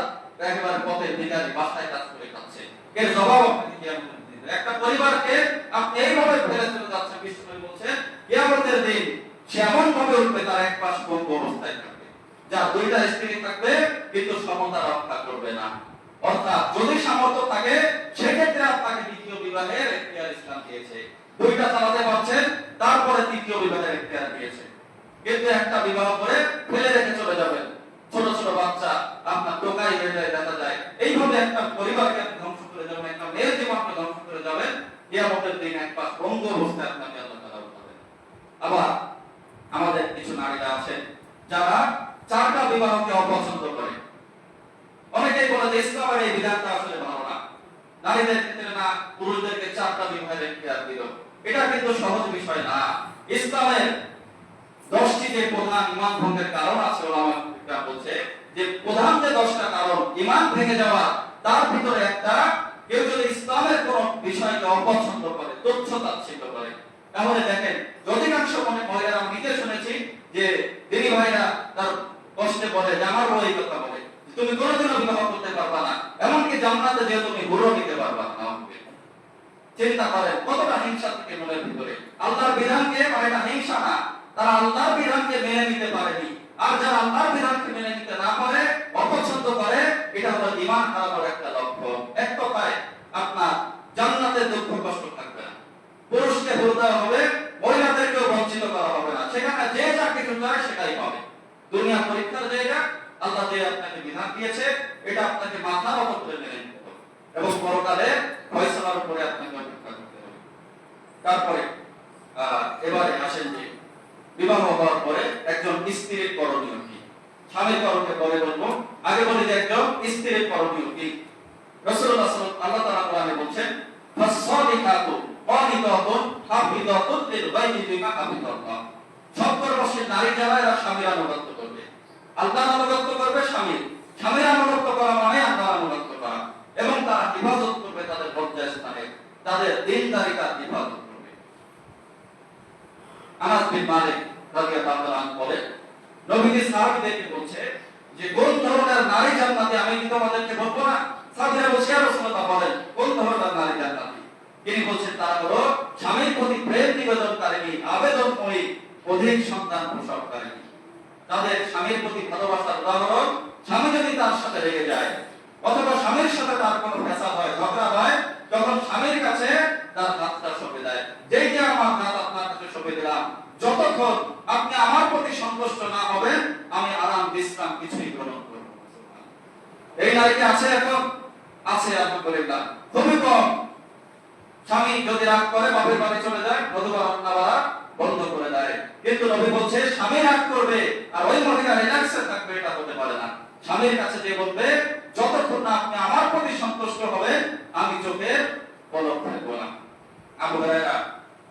একেবারে পথের ভিখারি, বাসায় কাজ করে খাচ্ছে। এর জবাব আপনাকে কিয়ামতের দিন, একটা পরিবারকে আপনি এইভাবে ফেলে চলে যাচ্ছেন, বিশ্বনবী বলছেন কিয়ামতের দিন সে এমন ভাবে উঠবে তার এক পাশ পঙ্গু অবস্থায় থাকবে, যা 2টা স্ত্রী থাকবে কিন্তু সমতা রক্ষা করবে না। অর্থাৎ যদি সামর্থ্য থাকে সেক্ষেত্রে আপনাকে দ্বিতীয় বিবাহের এখতিয়ার ইসলাম দিয়েছে, 2টা চালাতে পারছেন, তারপরে তৃতীয় বিবাহের এখতিয়ার দিয়েছে। কিন্তু একটা বিবাহ করে ফেলে রেখে চলে যাবেন, ছোট ছোট বাচ্চা আপনার টোকাই হয়ে যায়, দেখা যায় এইভাবে একটা পরিবারকে আপনি ধ্বংস করে যাবেন, একটা মেয়ের জীবনকে ধ্বংস করে যাবেন। কিয়ামতের দিন এক পাশ পঙ্গু অবস্থায় আপনাকে আল্লাহ তাআলা উঠাবেন। আবার আমাদের কিছু নারীরা আছেন যারা 4টা বিবাহকে অপছন্দ করে। অনেকেই বলে যে ইসলামের এই বিধানটা আসলে ভালো না, নারীদের ক্ষেত্রে না পুরুষদেরকে 4টা বিবাহের এখতিয়ার দিল। এটা কিন্তু সহজ বিষয় না। ইসলামের 10টি যে প্রধান ঈমান ভঙ্গের কারণ আছে, ওলামারা বলছে যে প্রধান যে 10টা কারণ ঈমান ভেঙে যাওয়া, তার ভিতরে একটা, কেউ যদি ইসলামের কোন বিষয়কে অপছন্দ করে, তুচ্ছ-তাচ্ছিল্য করে, তাহলে দেখেন অধিকাংশ মহিলারা, আমি নিজে শুনেছি যে দিনী ভাইরা তার কষ্টে বলে যে আমার বউ এই কথা বলে, তুমি কোনোদিনও বিবাহ করতে পারবা না, এমনকি জান্নাতে যে তুমি হুরও নিতে পারবা না। চিন্তা করেন কতটা হিংসা থেকে মনের ভিতরে। আল্লাহর বিধানকে, মানে এটা হিংসা না, তারা আল্লাহর বিধানকে মেনে নিতে পারেনি। আর যারা আল্লাহর বিধানকে মেনে নিতে না পারে, অপছন্দ করে, এটা হলো ঈমান হারানোর একটা লক্ষণ। এক কথায় আপনার জান্নাতে দুঃখ কষ্ট থাকবে না, পুরুষকে হুর দেওয়া হবে, মহিলাদেরকেও বঞ্চিত করা হবে না, সেখানে যে যা কিছু চায় সেটাই পাবে। দুনিয়া পরীক্ষার জায়গা, আল্লাহ যে আপনাকে বিধান দিয়েছে এটা আপনাকে মাথার উপর করে মেনে নিতে হবে এবং পরকালে ফয়সালার উপরে আপনাকে অপেক্ষা করতে হবে। তারপরে এবারে আসেন যে বিবাহ হওয়ার পরে একজন স্ত্রীর করণীয় কি। স্বামীর করণীয় পরে বলবো, আগে বলি যে একজন স্ত্রীর করণীয় কি। রাসূলুল্লাহ সাল্লাল্লাহু আল্লাহ তাআলা কোরআনে বলছেন, ফাসসালিহাতু কানিতাতুন হাফিযাতুন লিল গায়বি বিমা হাফিজাল্লাহ। সৎকর্মশীল নারী যারা, এরা স্বামীর আনুগত্য করবে, আল্লাহর আনুগত্য করবে। স্বামীর আনুগত্য করা মানে আল্লাহর আনুগত্য করা, এবং তারা হিফাজত করবে তাদের লজ্জাস্থানে, তাদের দিনদারিতার হিফাজত করবে। আনাস বিন মালিক রাদিয়াল্লাহু তাআলা বলেন, নবীজি সাহাবীদেরকে বলছে যে কোন ধরনের নারী জান্নাতে, আমি কি তোমাদেরকে বলবো না? সাহাবীরা বলছে, ইয়া রাসূলুল্লাহ বলেন কোন ধরনের নারী জান্নাতে? তিনি বলছেন তারা হলো স্বামীর প্রতি প্রেম নিবেদনকারিণী, আবেদনময়ী, অধিক সন্তান প্রসবকারিণী। তাদের স্বামীর প্রতি ভালোবাসার উদাহরণ, স্বামী যদি তার সাথে রেগে যায় অথবা স্বামীর সাথে তার কোনো ফ্যাসাদ হয়, ঝগড়া হয়, তখন স্বামীর কাছে তার হাতটা সঁপে দেয়, যেই যে আমার হাত আপনার কাছে সঁপে দিলাম, যতক্ষণ আপনি আমার প্রতি সন্তুষ্ট না হবেন আমি আরাম বিশ্রাম কিছুই গ্রহণ করব না। এই নারীকে আছে এখন? আছে আলহামদুলিল্লাহ, খুবই কম। স্বামী যদি রাগ করে বাপের বাড়ি চলে যায়, মধুবা রান্না বাড়া বন্ধ করে দেয়, কিন্তু নবী বলছে স্বামী রাগ করবে আর ওই মহিলা রিল্যাক্সে থাকবে, এটা হতে পারে না। স্বামীর কাছে যে বলবে যতক্ষণ না আপনি আমার প্রতি সন্তুষ্ট হবেন আমি চোখের পলক ফেলবো না। আবু হুরায়রা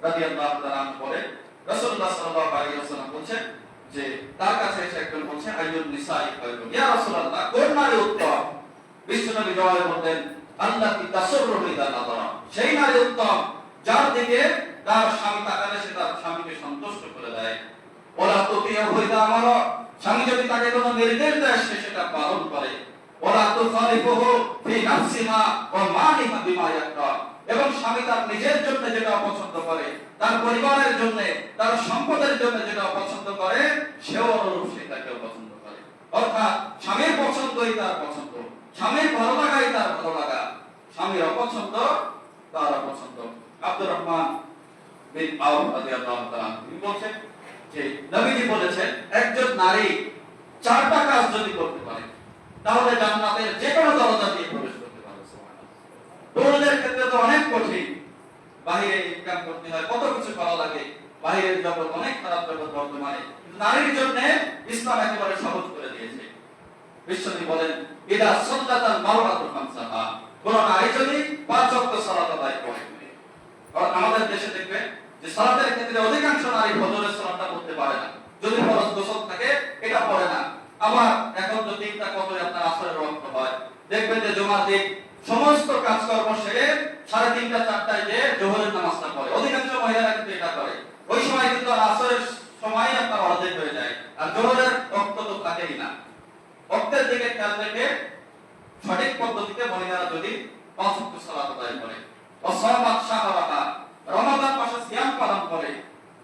রাদিয়াল্লাহু তাআলা বলেন, রাসূলুল্লাহ সাল্লাল্লাহু আলাইহি ওয়াসাল্লাম বলেন যে তার কাছে এসে একজন বলছে, আইয়ুন নিসাই খায়রুন, ইয়া রাসূলুল্লাহ কোন নারী উত্তম? বিশ্বনবী জবাবে বললেন, আল্লাতী তাসররু ইযা নাযারা, সেই নারী উত্তম যার দিকে তার স্বামী তাকালে সে তার স্বামীকে সন্তুষ্ট করে দেয়। ওলা তুতিউ ইযা আমারা, স্বামী যদি তাকে কোনো নির্দেশ দেয় সে সেটা পালন করে। ওলা তুখালিফুহু ফি নাফসিহা ওয়া মালিহা বিমা ইয়াকরা, এবং স্বামী তার নিজের জন্য যেটা পছন্দ করে, তার পরিবারের জন্য, তার সম্পদের জন্য যেটা পছন্দ করে, সেও অনুরূপ সেটাকে পছন্দ করে। অর্থাৎ স্বামীর পছন্দই তার পছন্দ, স্বামীর ভালো লাগাই তার ভালো লাগা, স্বামীর অপছন্দ তার অপছন্দ। আব্দুর রহমান বিন আউফ রাদিয়াল্লাহু তাআলা তিনি বলেন যে নবীজি বলেছেন একজন নারী 4টা কাজ যদি করতে পারে তাহলে জান্নাতের যে কোনো দরজা দিয়ে প্রবেশ করতে পারে। সুবহানাল্লাহ। পুরুষদের ক্ষেত্রে তো অনেক কঠিন, বাইরে ইনকাম করতে হয়, কত কিছু করা লাগে, বাইরের জগৎ অনেক খারাপ জগৎ বর্তমানে, কিন্তু নারীর জন্য ইসলাম একেবারে সহজ করে দিয়েছে। বিশ্বনবী বলেন, ইদা সাল্লাতাল মারআতু খামসাহা, কোন নারী যদি 5 ওয়াক্ত সালাত আদায় করে। আর আমাদের দেশে দেখবেন যে সালাতের ক্ষেত্রে অধিকাংশ নারী ফজরের সালাতটা পড়তে পারে না, যদি ফরজ গোসল থাকে এটা পড়ে না। আবার এখন তো 3টা কতরে আপনার আসরের ওয়াক্ত হয়, দেখবেন যে জুমার দিন সমস্ত কাজকর্ম সেরে 3:30 4টায় যে জোহরের নামাজটা পড়ে, অধিকাংশ মহিলারা কিন্তু এটা করে। ওই সময় কিন্তু আসরের সময় আপনার অর্ধেক হয়ে যায়, আর জোহরের ওয়াক্ত তো থাকেই না। ওয়াক্তের দিকে খেয়াল রেখে সঠিক পদ্ধতিতে মহিলারা যদি 5 ওয়াক্ত সালাত আদায় করে, ওয়াসামাত শাহরাহা, রমাদান মাসে সিয়াম পালন করে,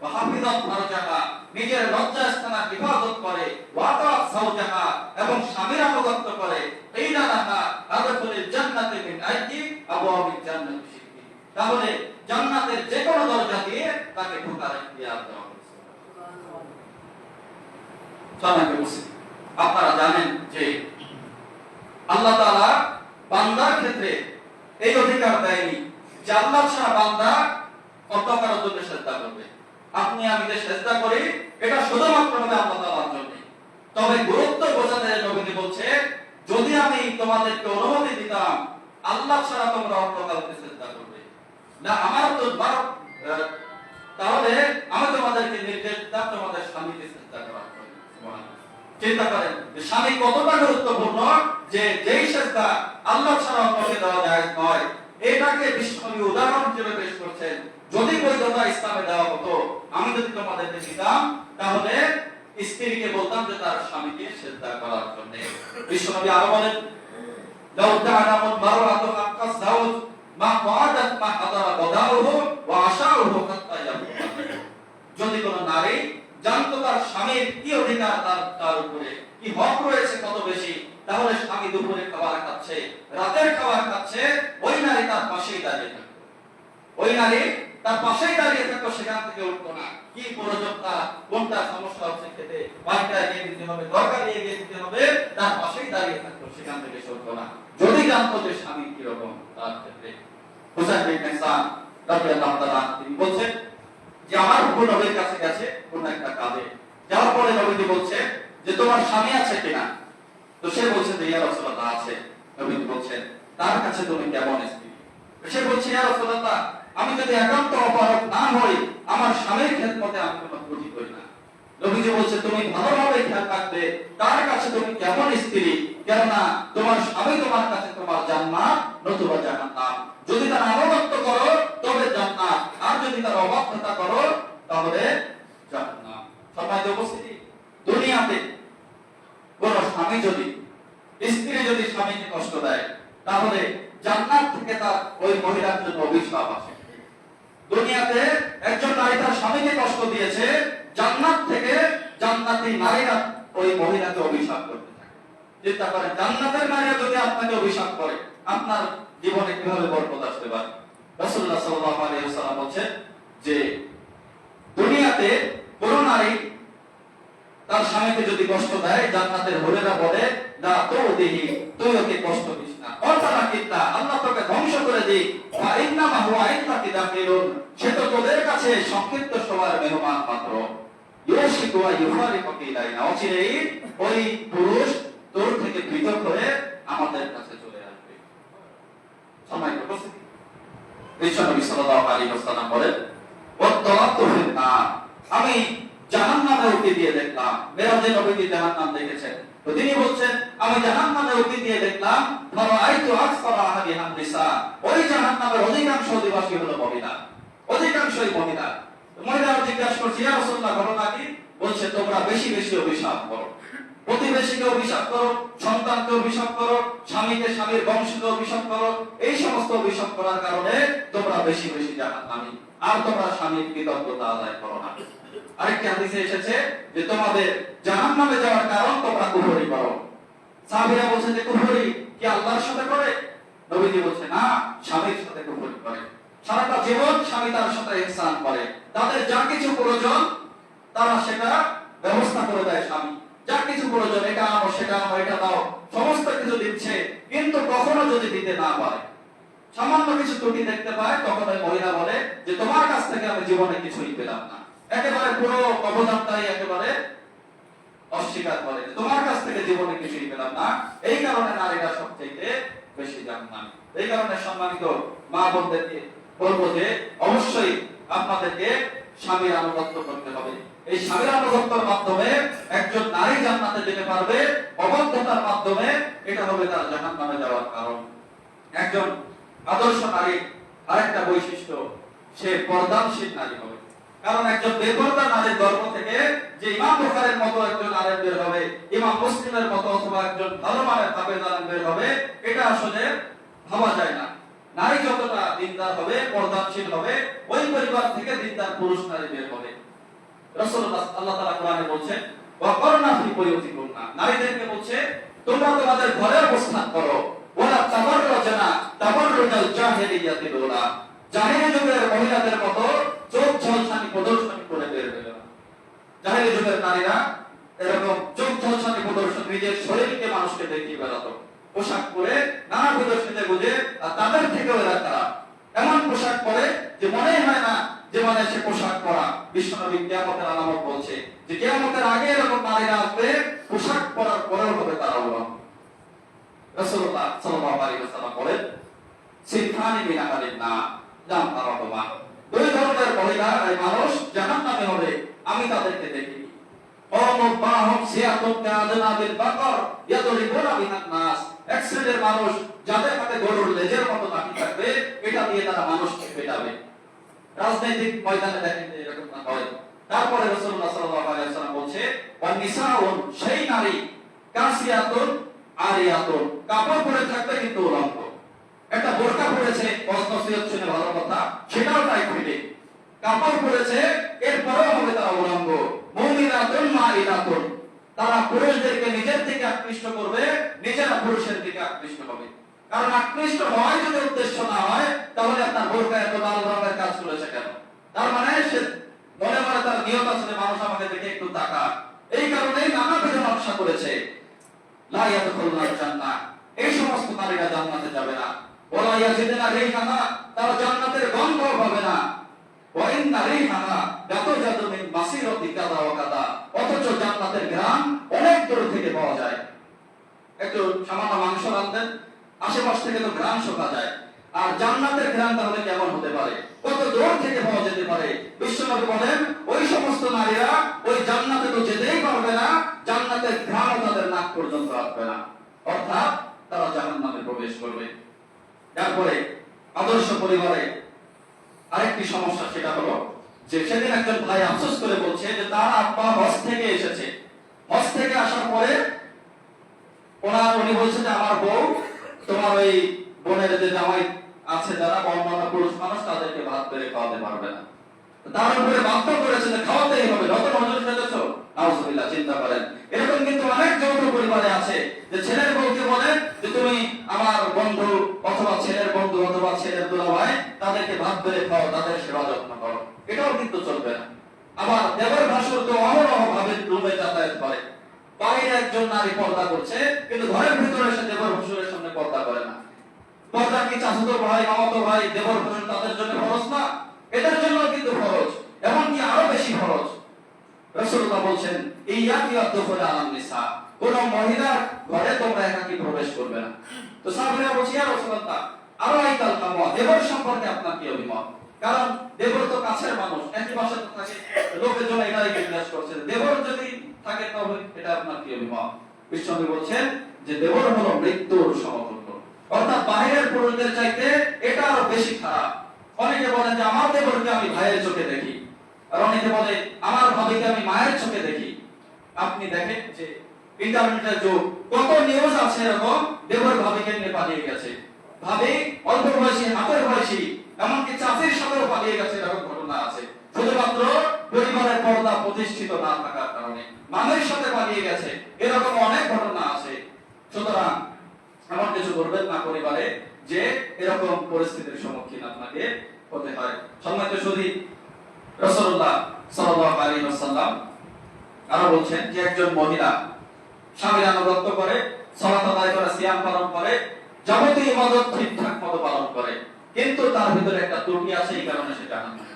ওয়া হাফিজাত ফারজাহা, নিজের লজ্জাস্থানের হিফাজত করে, ওয়া তাআত যাওজাহা, এবং স্বামীর আনুগত্য করে, ইলাহা আদখুলিল জান্নাতি মিন আইয়ি আবওয়াবিল জান্নাতি শিকি, তাহলে জান্নাতের যে কোনো দরজা দিয়ে তাকে ঢোকার ইখতিয়ার দেওয়া হয়েছে। সুবহানাল্লাহ। আপনারা জানেন যে আল্লাহ তাআলা বান্দার ক্ষেত্রে এই অধিকার দেয়নি যে আল্লাহ ছাড়া বান্দা অন্য কারোর জন্য সেজদা করবে। আপনি আমি যে সেজদা করি এটা শুধুমাত্র হবে আল্লাহ তাআলার জন্য। তবে গুরুত্ব বোঝাতে নবী বলছে, যদি আমি তোমাদেরকে অনুমতি দিতাম আল্লাহ ছাড়া তোমরা অন্য কাউকে সেজদা করবে না, আমার তো আহ, তাহলে আমি তোমাদেরকে নির্দেশ দিতাম তোমাদের স্বামীকে চেষ্টা করার জন্য। চিন্তা করেন যে স্বামী কতটা গুরুত্বপূর্ণ, যে যেই চেষ্টা আল্লাহ ছাড়া অন্যকে দেওয়া যায় নয়, এটাকে বিশ্বনবী উদাহরণ হিসেবে পেশ করছেন। যদি বৈধতা ইসলামে দেওয়া হতো, আমি যদি তোমাদেরকে দিতাম, তাহলে স্ত্রীকে বলতাম যে তার স্বামীকে চেষ্টা করার জন্য। বিশ্বনবী আরো বলেন, লাউ কানা মারআতু আকাস দাউদ মা ওয়াদাত মা হাদারা বদাউহু ওয়া আশাউহু হাত্তা ইয়াকুল। যদি কোন নারী জানতো তার স্বামীর কি অধিকার, তার উপরে কি হক রয়েছে কত বেশি, তাহলে স্বামী দুপুরে খাবার খাচ্ছে, রাতের খাবার খাচ্ছে, ওই নারী তার পাশেই দাঁড়িয়ে থাকতো। ওই নারী তার পাশেই দাঁড়িয়ে থাকতো, সেখান থেকে উঠতো না। কি প্রয়োজনটা, কোনটা সমস্যা হচ্ছে খেতে, পানিটা এগিয়ে দিতে হবে, তরকারি এগিয়ে দিতে হবে, তার পাশেই দাঁড়িয়ে থাকতো, সেখান থেকে সরতো না। যদি জানতো যে স্বামী কি রকম তার ক্ষেত্রে। হুসাইন বিন হাসান রাদিয়াল্লাহু তাআলা তিনি বলছেন যে আমার উপর নবীর কাছে গেছে কোন একটা কাজে, যাওয়ার পরে নবীজি বলছে যে তোমার স্বামী আছে কিনা? তো সে বলছে যে ইয়া রাসূলুল্লাহ আছে। নবীজি বলছেন তার কাছে তুমি কেমন স্ত্রী? সে বলছে ইয়া রাসূলুল্লাহ, আমি যদি একান্ত অপারগ না হই, আমার স্বামীর খেদমতে আমি কোনো ত্রুটি করি না। নবীজি বলছে তুমি ভালোভাবে খেয়াল রাখবে তার কাছে তুমি কেমন স্ত্রী, কেননা তোমার স্বামী তোমার কাছে তোমার জান্নাত নতুবা জাহান্নাম। যদি তার আনুগত্য করো তবে জান্নাত, আর যদি তার অবাধ্যতা করো তাহলে জাহান্নাম। সম্মানিত উপস্থিতি, দুনিয়াতে কোন স্বামী যদি স্ত্রী যদি স্বামীকে কষ্ট দেয়, তাহলে জান্নাত থেকে তার ওই মহিলার জন্য অভিশাপ আসে। দুনিয়াতে একজন নারী তার স্বামীকে কষ্ট দিয়েছে, জান্নাত থেকে জান্নাতি নারীরা ওই মহিলাকে অভিশাপ করতে থাকে। চিন্তা করেন, জান্নাতের নারীরা যদি আপনাকে অভিশাপ করে, আপনার জীবনে কিভাবে বরকত আসতে পারে? রাসূলুল্লাহ সাল্লাল্লাহু আলাইহি ওয়াসাল্লাম বলেন যে দুনিয়াতে কোন নারী তার স্বামীকে যদি কষ্ট দেয়, জান্নাতের হুরেরা বলে না তো দেহি, তুই ওকে কষ্ট দিস না, অর্থাৎ কিতা আল্লাহ তোকে ধ্বংস করে দিক, ওয়া ইন্নামা হুয়া ইন্নাকি দাখিলুন, সে তো তোদের কাছে সংক্ষিপ্ত সময়ের মেহমান মাত্র। ইউশিকু ওয়া ইউফারিকুকা ইলাইনা, অচিরেই ওই পুরুষ তোর থেকে পৃথক হয়ে আমাদের কাছে চলে আসবে। সম্মানিত উপস্থিতি, বিশ্বনবী সাল্লাল্লাহু আলাইহি ওয়াসাল্লাম বলেন ওয়াত্তালাতু ফিন নার, আমি জাহান্নামে উকি দিয়ে দেখলাম। মেরাজে নবীজি জাহান্নাম দেখেছেন, তো তিনি বলছেন আমি জাহান্নামে উকি দিয়ে দেখলাম, ফারাআইতু আকসারা আহলিহা নিসা, ওই জাহান্নামের অধিকাংশ অধিবাসী হলো মহিলা, অধিকাংশই মহিলা। মহিলারা জিজ্ঞাসা করছে ইয়া রাসূলুল্লাহ ঘটনা কি? বলছে তোমরা বেশি বেশি অভিশাপ করো, প্রতিবেশীকে অভিশাপ করো, সন্তানকে অভিশাপ করো, স্বামীকে স্বামীর বংশকে অভিশাপ করো, এই সমস্ত অভিশাপ করার কারণে তোমরা বেশি বেশি জাহান্নামী, আর তোমরা স্বামীর কৃতজ্ঞতা আদায় করো না। আরেকটি হাদিসে এসেছে যে তোমাদের জাহান্নামে যাওয়ার কারণ তোমরা কুফরি করো। সাহাবীরা বলছেন যে কুফরি কি আল্লাহর সাথে করে? নবীজি বলছেন না, স্বামীর সাথে কুফরি করে। সারাটা জীবন স্বামী তার সাথে ইহসান করে, তাদের যা কিছু প্রয়োজন তারা সেটা ব্যবস্থা করে দেয়। স্বামী যা কিছু প্রয়োজন, এটা আনো সেটা আনো এটা দাও, সমস্ত কিছু দিচ্ছে, কিন্তু কখনো যদি দিতে না পারে, সামান্য কিছু ত্রুটি দেখতে পায়, তখন ওই মহিলা বলে যে তোমার কাছ থেকে আমি জীবনে কিছুই পেলাম না। একেবারে পুরো অবদানটাই একেবারে অস্বীকার করে, তোমার কাছ থেকে জীবনে কিছুই পেলাম না। এই কারণে নারীরা সবচেয়ে বেশি জাহান্নামী। এই কারণে সম্মানিত মা বোনদেরকে বলবো যে অবশ্যই আপনাদেরকে স্বামীর আনুগত্য করতে হবে। এই স্বামীর আনুগত্যের মাধ্যমে একজন নারী জান্নাতে যেতে পারবে, অবাধ্যতার মাধ্যমে এটা হবে তার জাহান্নামে যাওয়ার কারণ। একজন আদর্শ নারী আরেকটা বৈশিষ্ট্য, সে পর্দানশীল নারী হবে। কারণ একজন বেপরদা নারীর গর্ভ থেকে যে ইমাম বুখারীর মতো একজন আলেম বের হবে, ইমাম মুসলিমের মতো অথবা একজন ভালো মানের হাফেজ আলেম বের হবে, এটা আসলে ভাবা যায় না। নারী যতটা দিনদার হবে, পর্দানশীল হবে, ওই পরিবার থেকে দিনদার পুরুষ নারী বের হবে। রাসূলুল্লাহ আল্লাহ তাআলা কোরআনে বলছেন ওয়া করনা ফি বুয়ুতিকুন্না, নারীদেরকে বলছে তোমরা তোমাদের ঘরে অবস্থান করো, ওয়ালা তাবাররুজনা তাবাররুজাল জাহিলিয়াতিল উলা, জাহিলি যুগের মহিলাদের মতো চোখ ঝলসানি প্রদর্শনী করে বের হলো না। জাহিলি যুগের নারীরা এরকম চোখ ঝলসানি প্রদর্শন, নিজের শরীরকে মানুষকে দেখিয়ে বেড়াতো, পোশাক পরে নানা প্রদর্শনীতে বুঝে, আর তাদের থেকেও এরা খারাপ। এমন পোশাক পরে যে মনে হয় না যে মানে সে পোশাক পরা। বিশ্বনবী কিয়ামতের আলামত বলছে যে কিয়ামতের আগে এরকম নারীরা আসবে, পোশাক পরার পরেও হবে তারা উলঙ্গ। রাসূলুল্লাহ সাল্লাল্লাহু আলাইহি ওয়াসাল্লাম বলেন সিনফানি মিন আহলিন নার লাম আরাহুমা, দুই ধরনের মহিলা এই মানুষ জাহান্নামে হবে, আমি তাদেরকে দেখি। এক শ্রেণীর মানুষ যাদের হাতে গরুর লেজের মতো লাঠি থাকবে, এটা দিয়ে তারা মানুষকে পেটাবে। রাজনৈতিক ময়দানে দেখেন এরকম না হয়। তারপরে রাসূলুল্লাহ সাল্লাল্লাহু আলাইহি ওয়াসাল্লাম বলছে ওয়ানিসাউন, সেই নারী কাসিয়াতুন আরিয়াতুন, কাপড় পরে থাকবে কিন্তু উলঙ্গ। একটা বোরকা পরেছে, অস্ত্রশস্ত্র ছিল ভালো কথা, সেটাও টাইট ফিটিং। কাপড় পরেছে, এরপরেও হবে তারা উলঙ্গ। মুমিনাতুন মাইলাতুন, তারা পুরুষদেরকে নিজের দিকে আকৃষ্ট করবে, নিজেরা পুরুষের দিকে আকৃষ্ট হবে। কারণ আকৃষ্ট হওয়াই যদি উদ্দেশ্য না হয়, তাহলে আপনার বোরকা এত লাল রঙের কাজ করেছে কেন? তার মানে সে মনে মনে তার নিয়ত আছে যে মানুষ আমাকে দেখে একটু তাকাক, এই কারণেই নানাবিধ নকশা করেছে। লা ইয়াদখুলুল জান্নাহ, এই সমস্ত নারীরা জান্নাতে যাবে না। ওয়ালা ইয়াজিদুনা রিহানা, তারা জান্নাতের গন্ধ পাবে না। ওয়া ইন্না রিহানা ইয়াতাজাদু মিন মাসিরাতি কাযা ওয়া কাযা, অথচ জান্নাতের ঘ্রাণ অনেক দূর থেকে পাওয়া যায়। একটু সামান্য মাংস রাঁধবেন, আশেপাশ থেকে তো ঘ্রাণ শোকা যায়, আর জান্নাতের ঘ্রাণ তাহলে কেমন হতে পারে, কত দূর থেকে পাওয়া যেতে পারে? বিশ্বনবী বলেন ওই সমস্ত নারীরা ওই জান্নাতে তো যেতেই পারবে না, জান্নাতের ঘ্রাণ তাদের নাক পর্যন্ত আসবে না, অর্থাৎ তারা জাহান্নামে প্রবেশ করবে। তারপরে আদর্শ পরিবারে আরেকটি সমস্যা, সেটা হলো যে সেদিন একজন ভাই আফসোস করে বলছে যে তার আব্বা হজ থেকে এসেছে, হজ থেকে আসার পরে উনি বলছে যে আমার বউ, তোমার ওই বোনের যে জামাই আছে যারা অন্যান্য পুরুষ মানুষ, তাদেরকে ভাত বেড়ে খাওয়াতে পারবে না। তার উপরে বাধ্য করেছে যে খাওয়াতেই হবে, যত নজর ফেলেছো। নাউজুবিল্লাহ, চিন্তা করেন। এরকম কিন্তু অনেক যৌথ পরিবারে আছে যে ছেলের বউকে বলে যে তুমি আমার বন্ধু অথবা ছেলের বন্ধু অথবা ছেলের দুলাভাই, তাদেরকে ভাত বেড়ে খাও, তাদের সেবা যত্ন করো। এটাও কিন্তু চলবে না। আবার দেবর ভাসুর তো অহরহ ভাবে রুমে যাতায়াত করে, বাইরে একজন নারী পর্দা করছে, কিন্তু ঘরের ভিতরে এসে দেবর ভাসুরের সামনে পর্দা করে না। পর্দা কি চাচাতো ভাই, মামাতো ভাই, দেবর ভাসুর তাদের জন্য ফরজ না? এদের জন্য কিন্তু ফরজ, এমনকি আরো বেশি ফরজ। রাসূলুল্লাহ বলছেন ইয়াকি আদখুল আলান নিসা, কোন মহিলার ঘরে তোমরা একাকী প্রবেশ করবে না। তো সাহাবীরা বলছে ইয়া রাসূলুল্লাহ আরো আইতাল কামা, দেবর সম্পর্কে আপনার কি অভিমত? কারণ দেবর তো কাছের মানুষ, একই বাসাতে থাকে, লোকের জন্য এটাই জিজ্ঞাসা করছে, দেবর যদি থাকে তবে এটা আপনার কি অভিমত? বিশ্বনবী বলছেন যে দেবর হলো মৃত্যুর সমতুল্য, অর্থাৎ বাহিরের পুরুষদের চাইতে এটা আরো বেশি খারাপ। অনেকে বলেন যে আমার দেবরকে আমি ভাইয়ের চোখে দেখি, আর অনেকে বলে আমার ভাবিকে আমি মায়ের চোখে দেখি। আপনি দেখেন যে ইন্টারনেটের যুগ, কত নিউজ আছে এরকম দেবর ভাবিকে নিয়ে পালিয়ে গেছে, ভাবি অল্প বয়সী, হাতের বয়সী, এমনকি চাচির সাথেও পালিয়ে গেছে, এরকম ঘটনা আছে। শুধুমাত্র পরিবারের পর্দা প্রতিষ্ঠিত না থাকার কারণে মায়ের সাথে পালিয়ে গেছে, এরকম অনেক ঘটনা আছে। সুতরাং এমন কিছু করবেন না পরিবারে যে এরকম পরিস্থিতির সম্মুখীন আপনাকে হতে হয়। সম্মানিত সুধী, রাসূলুল্লাহ সাল্লাল্লাহু আলাইহি ওয়াসাল্লাম আরো বলছেন যে একজন মহিলা স্বামীর আনুগত্য করে, সালাত আদায় করে, সিয়াম পালন করে, যাবতীয় ইবাদত ঠিকঠাক মতো পালন করে, কিন্তু তার ভিতরে একটা ত্রুটি আছে, এই কারণে সে জাহান্নামে।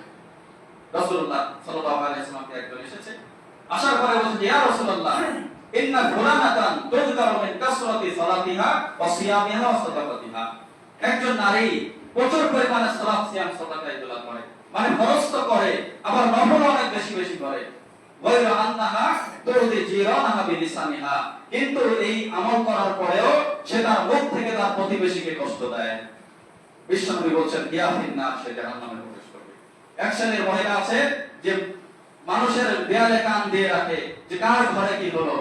রাসূলুল্লাহ সাল্লাল্লাহু আলাইহি ওয়াসাল্লাম একজন এসেছে, আসার পরে বলছে ইয়া রাসূলুল্লাহ ইন্না ফুলানাতান তুযকারু মিন কাসরাতি সালাতিহা ওয়া সিয়ামিহা ওয়া সাদাকাতিহা, একজন নারী প্রচুর পরিমাণে সালাত, সিয়াম, সাদাকা এগুলো করে, মানে ফরজ তো করে, আবার নফল অনেক বেশি বেশি করে। ওয়াইরা আন্নাহা তুরদি জিরানাহা বিলিসানিহা, কিন্তু এই আমল করার পরেও সে তার মুখ থেকে তার প্রতিবেশীকে কষ্ট দেয়। বিশ্বনবী বলছেন ইয়া ফিন্নার, সে জাহান্নামে প্রবেশ করবে। এক শ্রেণীর মহিলা আছে যে মানুষের দেয়ালে কান দিয়ে রাখে যে কার ঘরে কি হলো,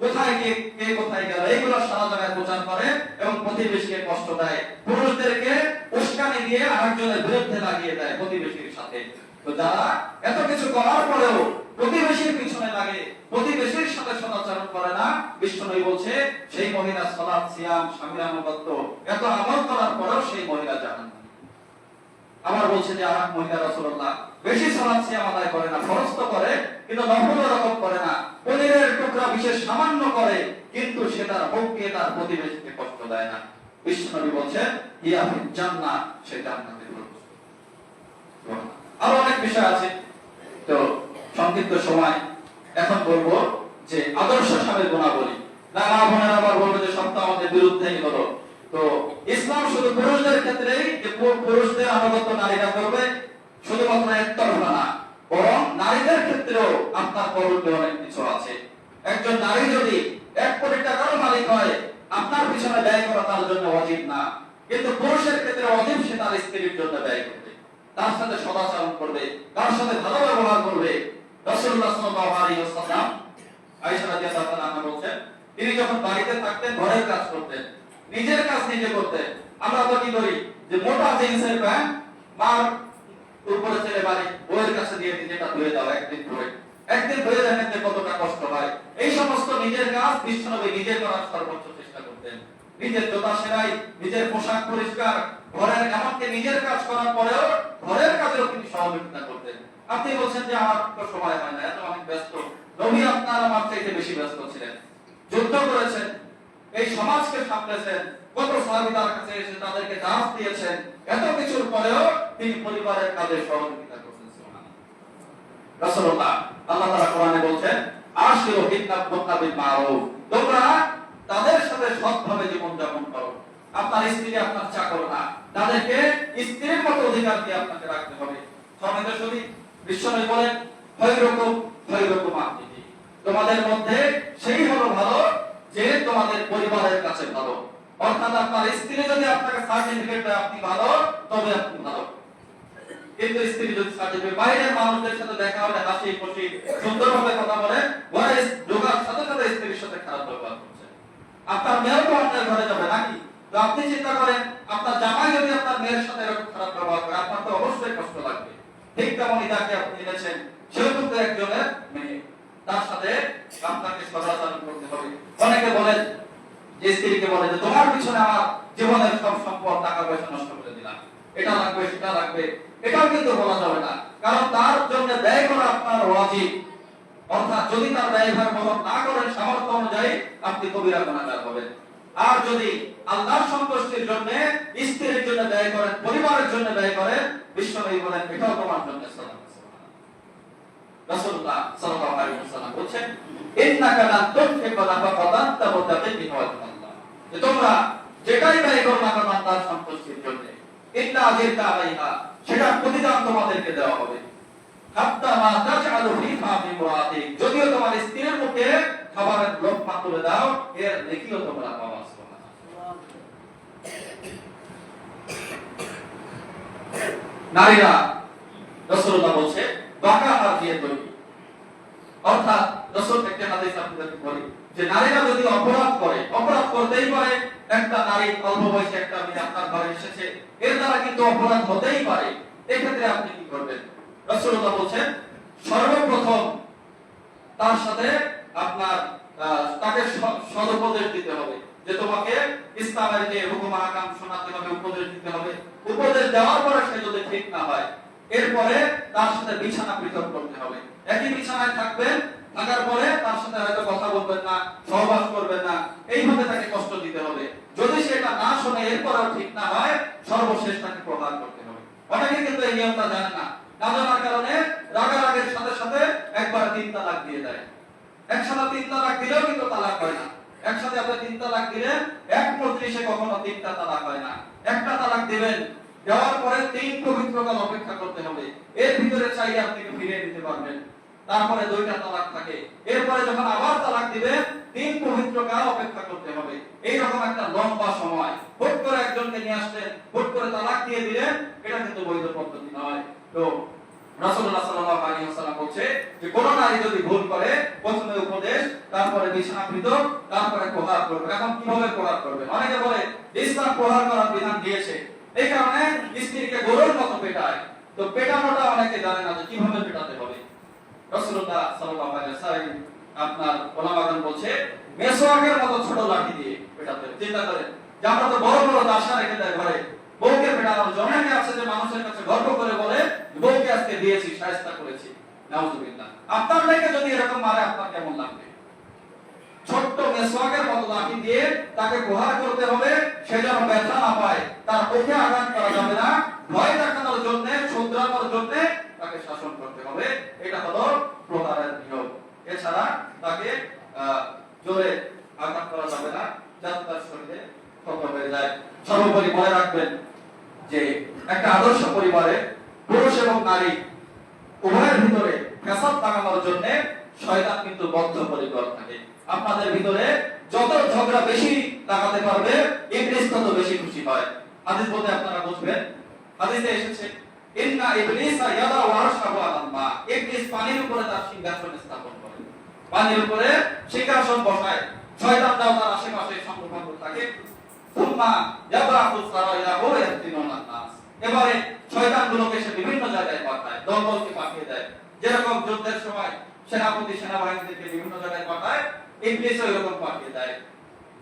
কোথায় কে কোথায় গেল, এইগুলো সারা জায়গায় প্রচার করে এবং প্রতিবেশীকে কষ্ট দেয়, পুরুষদেরকে উস্কানি দিয়ে আরেকজনের বিরুদ্ধে লাগিয়ে দেয় প্রতিবেশীর সাথে। তো যারা এত কিছু করার পরেও প্রতিবেশীর পিছনে লাগে, প্রতিবেশীর সাথে সদাচরণ করে না, বিশ্বনবী বলছে সেই মহিলা সালাত, সিয়াম, স্বামীর আনুগত্য এত আমল করার পরেও সেই মহিলা জাহান্নামে। আবার বলছে যে আর মহিলা রাসূলুল্লাহ বেশি সালাত, সিয়াম আদায় করে না, ফরজ তো করে কিন্তু নফল রকম করে না, পনিরের টুকরা বিশেষ সামান্য করে, কিন্তু সে তার মুখকে তার প্রতিবেশীকে কষ্ট দেয় না। বিশ্বনবী বলছেন ইয়া ফিল জান্নাহ, সে জান্নাতে প্রবেশ করবে। আরো অনেক বিষয় আছে, তো সংক্ষিপ্ত সময় এখন বলবো যে আদর্শ স্বামীর গুণাবলী। না মা বোনেরা আবার বলবে যে সব তো আমাদের বিরুদ্ধেই হলো। তো ইসলাম শুধু পুরুষদের ক্ষেত্রেই যে পুরুষদের আনুগত্য নারীরা করবে, শুধুমাত্র একতরফা না, বরং নারীদের ক্ষেত্রেও আপনার করণীয় অনেক কিছু আছে। একজন নারী যদি 1 কোটি টাকার মালিক হয়, আপনার পিছনে ব্যয় করা তার জন্য ওয়াজিব না, কিন্তু পুরুষের ক্ষেত্রে ওয়াজিব সে তার স্ত্রীর জন্য ব্যয় করবে, তার সাথে সদাচরণ করবে, তার সাথে ভালো ব্যবহার করবে। রাসূলুল্লাহ সাল্লাল্লাহু আলাইহি ওয়াসাল্লাম আয়েশা রাদিয়াল্লাহু তাআলা আনহা বলেন, তিনি যখন বাড়িতে থাকতেন ঘরের কাজ করতেন, নিজের কাজ নিজে করতেন। আমরা তো কি করি যে মোটা জিন্সের প্যান্ট মার উপরে ছেলে বাড়ি বউয়ের কাছে দিয়ে নিজেটা ধুয়ে দাও, একদিন ধুয়ে দেখেন যে কতটা কষ্ট হয়। এই সমস্ত নিজের কাজ বিশ্বনবী নিজে করার সর্বোচ্চ চেষ্টা করতেন। নিজের জোতা সেলাই, নিজের পোশাক পরিষ্কার, ঘরের এমনকি নিজের কাজ করার পরেও ঘরের কাজেও তিনি সহযোগিতা করতেন। আপনি বলছেন যে আমার তো সময় হয় না, এত অনেক ব্যস্ত। নবী আপনার আমার চাইতে বেশি ব্যস্ত ছিলেন, যুদ্ধ করেছেন, এই সমাজকে সামলেছেন, কত সাহাবী তার কাছে এসে তাদেরকে দাওয়াত দিয়েছেন, এত কিছুর পরেও তিনি পরিবারের কাজে সহযোগিতা করতেন। সুবহানাল্লাহ। রাসূলুল্লাহ আল্লাহ তাআলা কোরআনে বলেন, আশিরু বিন্নাত বিল মারুফ, তোমরা তাদের সাথে সৎভাবে জীবন যাপন করো। আপনার স্ত্রী আপনার চাকর না, তাদেরকে স্ত্রীর মতো অধিকার দিয়ে আপনাকে রাখতে হবে। সম্মানিত সুধী, বিশ্বনবী বলেন, খৈরুকুম আহলিহি, তোমাদের মধ্যে সেই হলো ভালো যে তোমাদের পরিবারের কাছে ভালো। অর্থাৎ আপনার স্ত্রী যদি আপনাকে সার্টিফিকেট দেয় আপনি ভালো, তবে আপনি ভালো। কিন্তু স্ত্রী যদি সার্টিফিকেট, বাইরের মানুষদের সাথে দেখা হলে হাসি খুশি সুন্দরভাবে কথা বলে, ঘরে ঢোকার সাথে সাথে স্ত্রীর সাথে খারাপ ব্যবহার করছে, আপনার মেয়েও তো আপনার ঘরে যাবে নাকি? তো আপনি চিন্তা করেন, আপনার জামাই যদি আপনার মেয়ের সাথে এরকম খারাপ ব্যবহার করে, আপনার তো অবশ্যই কষ্ট লাগবে। ঠিক তেমনই তাকে আপনি এনেছেন, সেও কিন্তু একজনের মেয়ে, তার সাথে আপনাকে সদাচরণ করতে হবে। অনেকে বলেন যে স্ত্রীকে বলে যে তোমার পিছনে আমার জীবনের সব সম্পদ টাকা পয়সা নষ্ট করে দিলাম, এটা লাগবে সেটা লাগবে, এটাও কিন্তু বলা যাবে না, কারণ তার জন্য ব্যয় করা আপনার ওয়াজিব। অর্থাৎ যদি তার ব্যয়ভার বহন না করেন সামর্থ্য অনুযায়ী, আপনি কবিরা গুনাহগার হবেন। আর যদি আল্লাহর সন্তুষ্টির জন্য স্ত্রীর জন্য ব্যয় করেন, পরিবারের জন্য ব্যয় করেন, বিশ্বনবী বলেন এটাও তোমার জন্য সালাম। রাসূলুল্লাহ সাল্লাল্লাহু আলাইহি ওয়াসাল্লাম বলেন, ইন্নাকা লান তুনফিকু নাফাকাতান তাবতাগি বিহা ওয়াজহাল্লাহ, যে তোমরা যেটাই ব্যয় করো না কেন আল্লাহর সন্তুষ্টির জন্য, ইল্লা আজিরতা আলাইহা, সেটা প্রতিদান তোমাদেরকে দেওয়া হবে। হাত্তা মা তাজআলু ফি ফামি মুরাতিক, যদিও তোমার স্ত্রীর মুখে খাবারের লোকমা তুলে দাও, এর নেকিও তোমরা পাবা। সুবহানাল্লাহ। নারীরা, রাসূলুল্লাহ বলছে, বাঁকা হাত দিয়ে তৈরি। অর্থাৎ রাসূল একটা হাদিস আপনাদেরকে বলি যে নারীরা যদি অপরাধ করে, অপরাধ করতেই পারে। একটা নারী অল্প বয়সে একটা মেয়ে আপনার ঘরে এসেছে, এর দ্বারা কিন্তু অপরাধ হতেই পারে। এক্ষেত্রে আপনি কি করবেন? রাসূলুল্লাহ বলেন, সর্বপ্রথম তার সাথে আপনার তাকে সদুপদেশ দিতে হবে, যে তোমাকে ইসলামের যে হুকুম আহকাম শোনাতে হবে, উপদেশ দিতে হবে। উপদেশ দেওয়ার পরে সে যদি ঠিক না হয়, এরপরে তার সাথে বিছানা পৃথক করতে হবে। একই বিছানায় থাকবেন, থাকার পরে তার সাথে হয়তো কথা বলবেন না, সহবাস করবেন না, এইভাবে তাকে কষ্ট দিতে হবে। যদি সেটা না শোনে এরপরেও ঠিক না হয়, সর্বশেষ তাকে প্রহার করতে হবে। অনেকে কিন্তু এই নিয়মটা জানে না, না জানার কারণে রাগারাগের সাথে সাথে একবার 3 তালাক দিয়ে দেয়। একসাথে 3 তালাক দিলেও কিন্তু তালাক হয় না। একসাথে আপনি 3 তালাক দিলেন, এক মজলিসে কখনো 3টা তালাক হয় না। একটা তালাক দিবেন, দেওয়ার পরে 3 পবিত্র কাল অপেক্ষা করতে হবে। এর ভিতরে চাইলে আপনি ফিরিয়ে দিতে পারবেন। তারপরে 2টা তালাক থাকে, এরপরে যখন আবার তালাক দিবেন 3 পবিত্র কাল অপেক্ষা করতে হবে। এই রকম একটা লম্বা সময়। হুট করে একজনকে নিয়ে আসলেন, হুট করে তালাক দিয়ে দিলেন, এটা কিন্তু বৈধ পদ্ধতি নয়। তো রাসূলুল্লাহ সাল্লাল্লাহু আলাইহি ওয়াসাল্লাম বলছে যে কোন নারী যদি ভুল করে, প্রথমে উপদেশ, তারপরে বিছানা পৃথক, তারপরে প্রহার করবে। এখন কিভাবে প্রহার করবে? অনেকে বলে ইসলাম প্রহার করার বিধান দিয়েছে, এই কারণে স্ত্রীকে গরুর মতো পেটায়। তো পেটানোটা অনেকে জানে না যে কিভাবে পেটাতে হবে। রাসূলুল্লাহ সাল্লাল্লাহু আলাইহি ওয়াসাল্লাম আপনার ওলামাগণ বলছে মেসওয়াকের মতো ছোট লাঠি দিয়ে পেটাতে। চিন্তা করেন যে আমরা তো বড় বড় দাসা রেখে দেয় ঘরে, বউকে পেটানোর জন্য আছে যে মানুষের কাছে গর্ব করে বলে বউকে আজকে দিয়েছি, শায়েস্তা করেছি। নাউযুবিল্লাহ। আপনার মেয়েকে যদি এরকম মারে আপনার কেমন লাগবে? ছোট্ট মেসওয়াকের মতো লাঠি দিয়ে তাকে প্রহার করতে হবে, সে যেন ব্যথা না পায়, তার মুখে আঘাত করা যাবে না, ভয় দেখানোর জন্য, শুধরানোর জন্য তাকে শাসন করতে হবে। এটা হলো প্রহারের নিয়ম। এছাড়া তাকে জোরে আঘাত করা যাবে না, যাতে তার শরীরে ক্ষত হয়ে যায়। সর্বোপরি মনে রাখবেন যে একটা আদর্শ পরিবারে পুরুষ এবং নারী ফ্যাসাদ লাগানোর জন্য শয়তান কিন্তু বদ্ধপরিকর থাকে। আপনাদের ভিতরে যত ঝগড়া বেশি লাগাতে পারবে ইবলিস তত বেশি খুশি হয়। হাদিস বলতে আপনারা বুঝবেন, হাদিসে এসেছে ইন্না ইবলিসা ইয়াদাউ আরশাহু আলাল মা, ইবলিস পানির উপরে তার সিংহাসন স্থাপন করে, পানির উপরে সিংহাসন বসায়, শয়তানরাও তার আশেপাশে সংঘবদ্ধ থাকে। সুম্মা ইয়াবাহু সারাইয়াহু ইয়াতিনুনা নাস, এবারে শয়তানগুলোকে সে বিভিন্ন জায়গায় পাঠায়, দলবলকে পাঠিয়ে দেয়। যেরকম যুদ্ধের সময় সেনাপতি সেনাবাহিনীদেরকে বিভিন্ন জায়গায় পাঠায়, ইবলিসও এরকম পাঠিয়ে দেয়।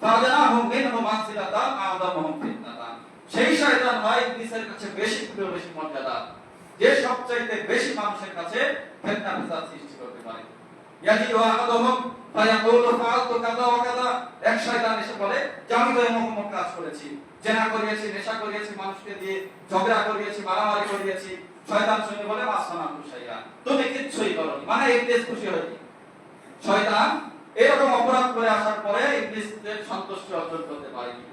ফাদানাহুম মিনহু মানসিলাতান আ'যামুহুম ফিতনাতান, সেই শয়তান হয় ইবলিসের কাছে বেশি প্রিয়, বেশি মর্যাদা, যে সবচাইতে বেশি মানুষের কাছে ফিতনা ফ্যাসাদ সৃষ্টি করতে পারে। ইয়াজি ওয়াহাদুহুম ফায়াকুলু ফাআলতু কাযা ওয়া কাযা, এক শয়তান এসে বলে যে আমি তো এমন কাজ করেছি, জেনা করিয়েছি, নেশা করিয়েছি, মানুষকে দিয়ে ঝগড়া করিয়েছি, মারামারি করিয়েছি। শয়তান শুনে বলে মাসনা তুশাইয়া, তুমি কিচ্ছুই করোনি, মানে ইবলিস খুশি হয়নি। শয়তান এরকম অপরাধ করে আসার পরে ইবলিসের সন্তুষ্টি অর্জন করতে পারেনি।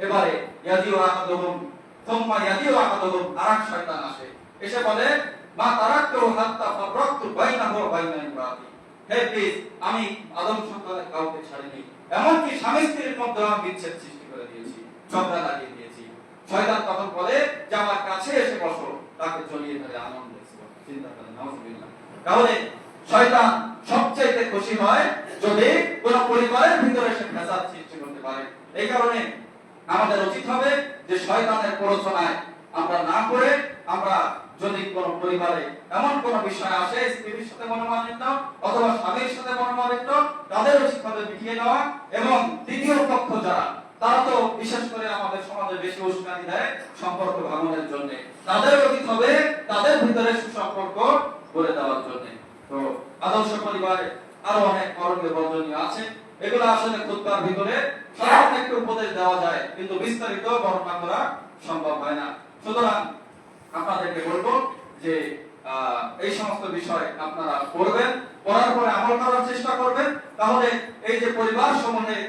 এবারে ইয়াদিউ আহাদুহুম সুম্মা ইয়াদিউ আহাদুহুম, আরেক শয়তান আসে, এসে বলে মা তারাকতু হাত্তা ফারাকতু বাইনাহু ওয়া বাইনা ইমরাতি, হে ইবলিস আমি আদম সন্তানের কাউকে ছাড়িনি, এমনকি স্বামী স্ত্রীর মধ্যে আমি বিচ্ছেদ সৃষ্টি করে দিয়েছি, ঝগড়া লাগিয়ে দিয়েছি। শয়তান তখন বলে যে আমার কাছে এসে বসো, তাকে জড়িয়ে ধরে আনন্দ দিয়েছিল। চিন্তা করেন, নাউযুবিল্লাহ। তাহলে শয়তান সবচেয়ে খুশি হয় যদি কোন পরিবারের ভিতরে সে ফ্যাসাদ সৃষ্টি করতে পারে। এই কারণে আমাদের উচিত হবে যে শয়তানের প্ররোচনায় আমরা না করে, আমরা যদি কোন পরিবারে এমন কোন বিষয় আসে, স্ত্রীর সাথে মনোমালিন্য অথবা স্বামীর সাথে মনোমালিন্য, তাদের উচিত হবে মিটিয়ে নেওয়া। এবং তৃতীয় পক্ষ যারা, তারা তো বিশেষ করে আমাদের সমাজে বেশি উস্কানি দেয় সম্পর্ক ভাঙনের জন্য, তাদের উচিত হবে তাদের ভিতরে সুসম্পর্ক গড়ে দেওয়ার জন্য। তো আদর্শ পরিবারে আরো অনেক করণীয় বর্জনীয় আছে, এগুলো আসলে খুতবার ভিতরে সাধারণ একটু উপদেশ দেওয়া যায়, কিন্তু বিস্তারিত বর্ণনা করা সম্ভব হয় না। সুতরাং আপনাদেরকে বলবো যে এই সমস্ত বিষয় আপনারা পড়বেন, পড়ার পরে আমল করার চেষ্টা করবেন। তাহলে এই যে পরিবার সমূহে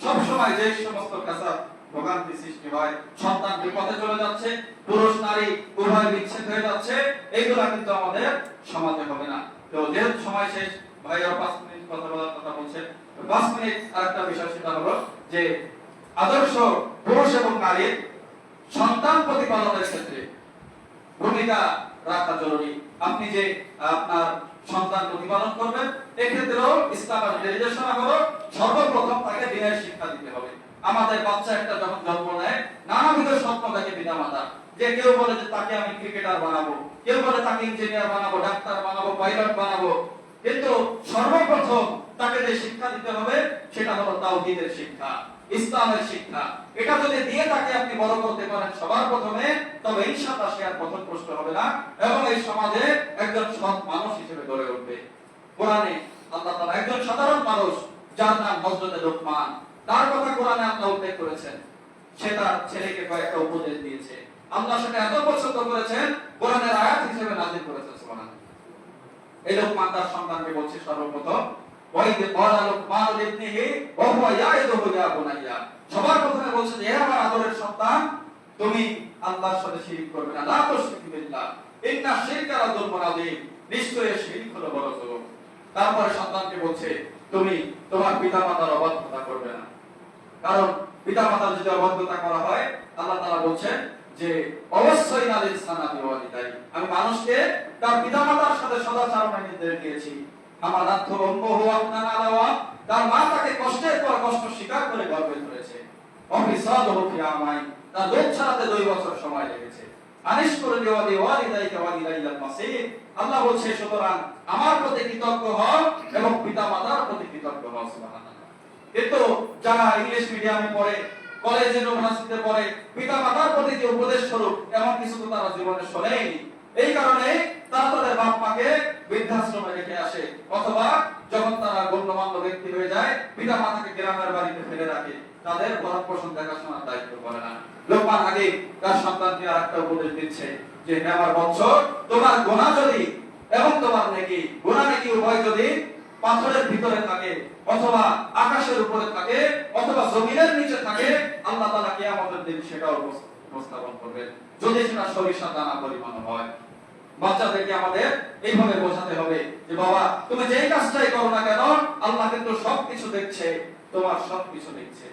সব সময় যে সমস্ত ফ্যাসাদ ভোগান্তি সৃষ্টি হয়, সন্তান বিপথে চলে যাচ্ছে, পুরুষ নারী উভয় বিচ্ছেদ হয়ে যাচ্ছে, এইগুলা কিন্তু আমাদের সমাজে হবে না। তো যেহেতু সময় শেষ, ভাইরা 5 মিনিট কথা বলার কথা বলছেন, 5 মিনিট আরেকটা বিষয় সেটা হলো যে আদর্শ পুরুষ এবং নারীর সন্তান প্রতিপালনের ক্ষেত্রে ভূমিকা রাখা জরুরি। আপনি যে আপনার সন্তান প্রতিপালন করবেন, এক্ষেত্রেও ইসলামের নির্দেশনা হলো সর্বপ্রথম তাকে দিনের শিক্ষা দিতে হবে। আমাদের বাচ্চা একটা যখন জন্ম নেয়, নানাবিধ স্বপ্ন দেখে পিতামাতা, যে কেউ বলে যে তাকে আমি ক্রিকেটার বানাবো, কেউ বলে তাকে ইঞ্জিনিয়ার বানাবো, ডাক্তার বানাবো, পাইলট বানাবো, কিন্তু সর্বপ্রথম তাকে যে শিক্ষা দিতে হবে সেটা হলো তাওহীদের শিক্ষা, ইসলামের শিক্ষা। এটা যদি দিয়ে তাকে আপনি বড় করতে পারেন সবার প্রথমে, তবে ইনশাআল্লাহ সে আর পথভ্রষ্ট হবে না এবং এই সমাজে একজন সৎ মানুষ হিসেবে গড়ে উঠবে। কোরআনে আল্লাহ তাআলা একজন সাধারণ মানুষ যার নাম হযরত লুকমান, তার কথা কোরআনে আল্লাহ উল্লেখ করেছেন। সে তার ছেলেকে কয়েকটা উপদেশ দিয়েছে, আল্লাহ সেটা এত পছন্দ করেছেন কোরআনের আয়াত হিসেবে নাযিল করেছেন। সুবহানাল্লাহ। এই লুকমান তার সন্তানকে বলছে সর্বপ্রথম ওয়াইদ ক্বালা লুকমান লিবনিহি ওয়া হুয়া ইয়াইদুহু ইয়া বুনাইয়া, সবার প্রথমে বলছে যে হে আমার আদরের সন্তান, তুমি আল্লাহর সাথে শিরক করবে না, লা তুশরিকু বিল্লাহ ইন্না শিরকা লাযুলমুন আযীম, নিশ্চয়ই শিরক হলো বড় জুলুম। তারপরে সন্তানকে বলছে তুমি তোমার পিতামাতার অবাধ্যতা করবে না, কারণ পিতামাতার যদি অবাধ্যতা করা হয় আল্লাহ তাআলা বলছেন যে অবশ্যই নালিল সানাতি ওয়ালিদাই, আমি মানুষকে তার পিতামাতার সাথে সদাচরণের নির্দেশ দিয়েছি। আমার রাত উম্মুহু আপনার আলাওয়া, তার মা তাকে কষ্টের পর কষ্ট স্বীকার করে গর্ভে ধরেছে। অফিসাদহু ফি আমাইন, তার দুধ ছাড়াতে 2 বছর সময় লেগেছে। আনিশকুর লিওয়ালি ওয়ালিদাইকা ওয়ালিদাইল মাসির, আল্লাহ বলছে সুতরাং আমার প্রতি কৃতজ্ঞ হও এবং পিতামাতার প্রতি কৃতজ্ঞ হও। সুবহানাল্লাহ। কিন্তু যারা ইংলিশ মিডিয়ামে পড়ে, কলেজ ইউনিভার্সিটিতে পড়ে, পিতামাতার প্রতি যে উপদেশ স্বরূপ এমন কিছু তো তারা জীবনে শোনেনি। এই কারণে তারা তাদের বাপ মাকে বৃদ্ধাশ্রমে রেখে আসে, অথবা যখন তারা গণ্যমান্য ব্যক্তি হয়ে যায় পিতা মাতাকে গ্রামের বাড়িতে ফেলে রাখে, তাদের ভরণ পোষণ দেখাশোনার দায়িত্ব করে না। লোকমান আগে তার সন্তানকে আরেকটা উপদেশ দিচ্ছে যে হে আমার বৎস, তোমার গুনাহ যদি এবং তোমার নেকি, গুনাহ নেকি উভয় যদি পাথরের ভিতরে থাকে অথবা আকাশের উপরে থাকে অথবা জমিনের নিচে থাকে, আল্লাহ তাআলা কিয়ামতের দিন সেটাও উপস্থাপন করবেন, যদি সেটা সরিষা দানা পরিমাণ হয়। বাচ্চাদেরকে আমাদের এইভাবে বোঝাতে হবে যে বাবা তুমি যেই কাজটাই করো না কেন আল্লাহ কিন্তু সবকিছু দেখছে, তোমার সবকিছু দেখছে।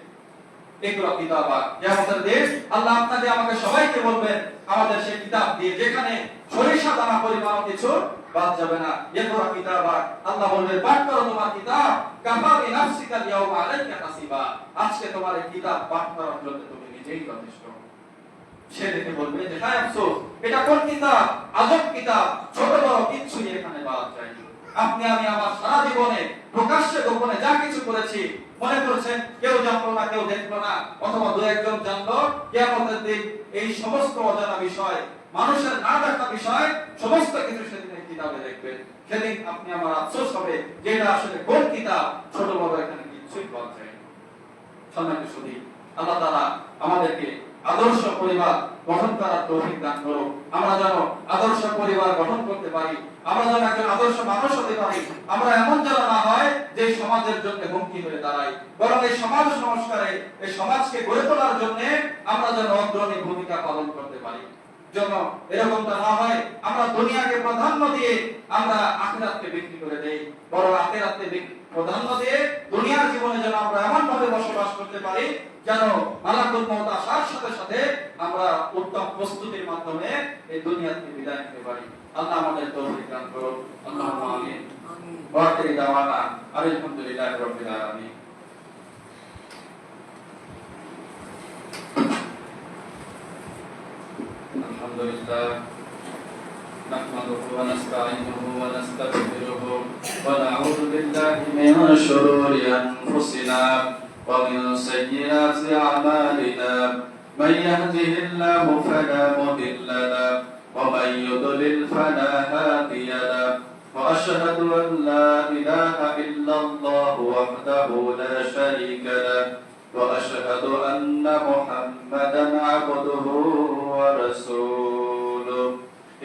ইকরা কিতাবা, কিয়ামতের দিন আল্লাহ আপনাকে আমাকে সবাইকে বলবেন আমাদের সেই কিতাব দিয়ে, যেখানে সরিষা দানা পরিমাণ কিছু বাদ যাবে না। ইকরা কিতাবা, আল্লাহ বলবে পাঠ করো তোমার কিতাব, কাফা বিনাফসিকা ইয়াউমা আলাইকা হাসিবা, আজকে তোমার এই কিতাব পাঠ করার জন্য তুমি নিজেই যথেষ্ট। সে দেখে বলবে যে হ্যাঁ আফসোস, এটা কোন কিতাব, আজব কিতাব, ছোট বড় কিচ্ছুই এখানে বাদ যায়নি। আপনি আমি আমার সারা জীবনে প্রকাশ্যে গোপনে যা কিছু করেছি, মনে করছেন কেউ জানলো না, কেউ দেখলো না, অথবা দু একজন জানলো, কিয়ামতের দিন এই সমস্ত অজানা বিষয়, মানুষের না দেখা বিষয়, সমস্ত কিছু সেদিন এই কিতাবে দেখবেন। সেদিন আপনি আমার আফসোস হবে যে এটা আসলে কোন কিতাব, ছোট বড় এখানে কিচ্ছুই বাদ যায়নি। সম্মানিত সুধী, আল্লাহ তাআলা আমাদেরকে আদর্শ পরিবার গঠন করার তৌফিক দান করুন। আমরা যেন আদর্শ পরিবার গঠন করতে পারি, আমরা যেন একজন আদর্শ মানুষ হতে পারি। আমরা এমন যেন না হয় যে সমাজের জন্য হুমকি হয়ে দাঁড়াই, বরং এই সমাজ সংস্কারে, এই সমাজকে গড়ে তোলার জন্য আমরা যেন অগ্রণী ভূমিকা পালন করতে পারি। যেন এরকমটা না হয় আমরা দুনিয়াকে প্রাধান্য দিয়ে আমরা আখিরাতকে বিক্রি করে দেই, বরং আখিরাতকে প্রাধান্য দিয়ে দুনিয়ার জীবনে যেন আমরা এমন ভাবে বসবাস করতে পারি যেন মালাকুল মউত আসার সাথে সাথে আমরা উত্তম প্রস্তুতির মাধ্যমে এই দুনিয়া থেকে বিদায় নিতে পারি। আল্লাহ আমাদের তৌফিক দান করুন। আল্লাহুম্মা আমিন। ওয়া আখিরু দাওয়ানা আলহামদুলিল্লাহি রাব্বিল আলামিন। আলহামদুলিল্লাহ نحمده ونستعينه ونستغفره ونعوذ بالله من شرور أنفسنا ومن سيئات أعمالنا من يهده الله فلا مضل له ومن يضلل فلا هادي له وأشهد أن لا إله إلا الله وحده لا شريك له وأشهد أن محمدا عبده ورسوله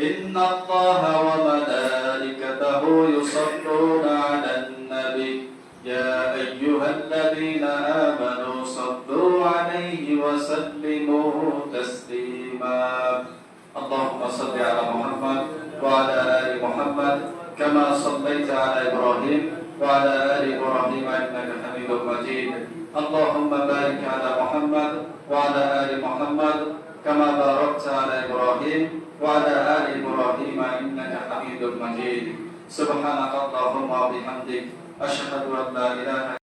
إن الله وملائكته يصلون على النبي يا أيها الذين آمنوا صلوا عليه وسلموا تسليما اللهم صل على محمد وعلى آل محمد كما صليت على إبراهيم وعلى آل إبراهيم إنك حميد مجيد اللهم بارك على محمد وعلى آل محمد كما باركت على إبراهيم وعلى آل إبراهيم إنك حميد مجيد سبحانك اللهم وبحمدك أشهد أن لا إله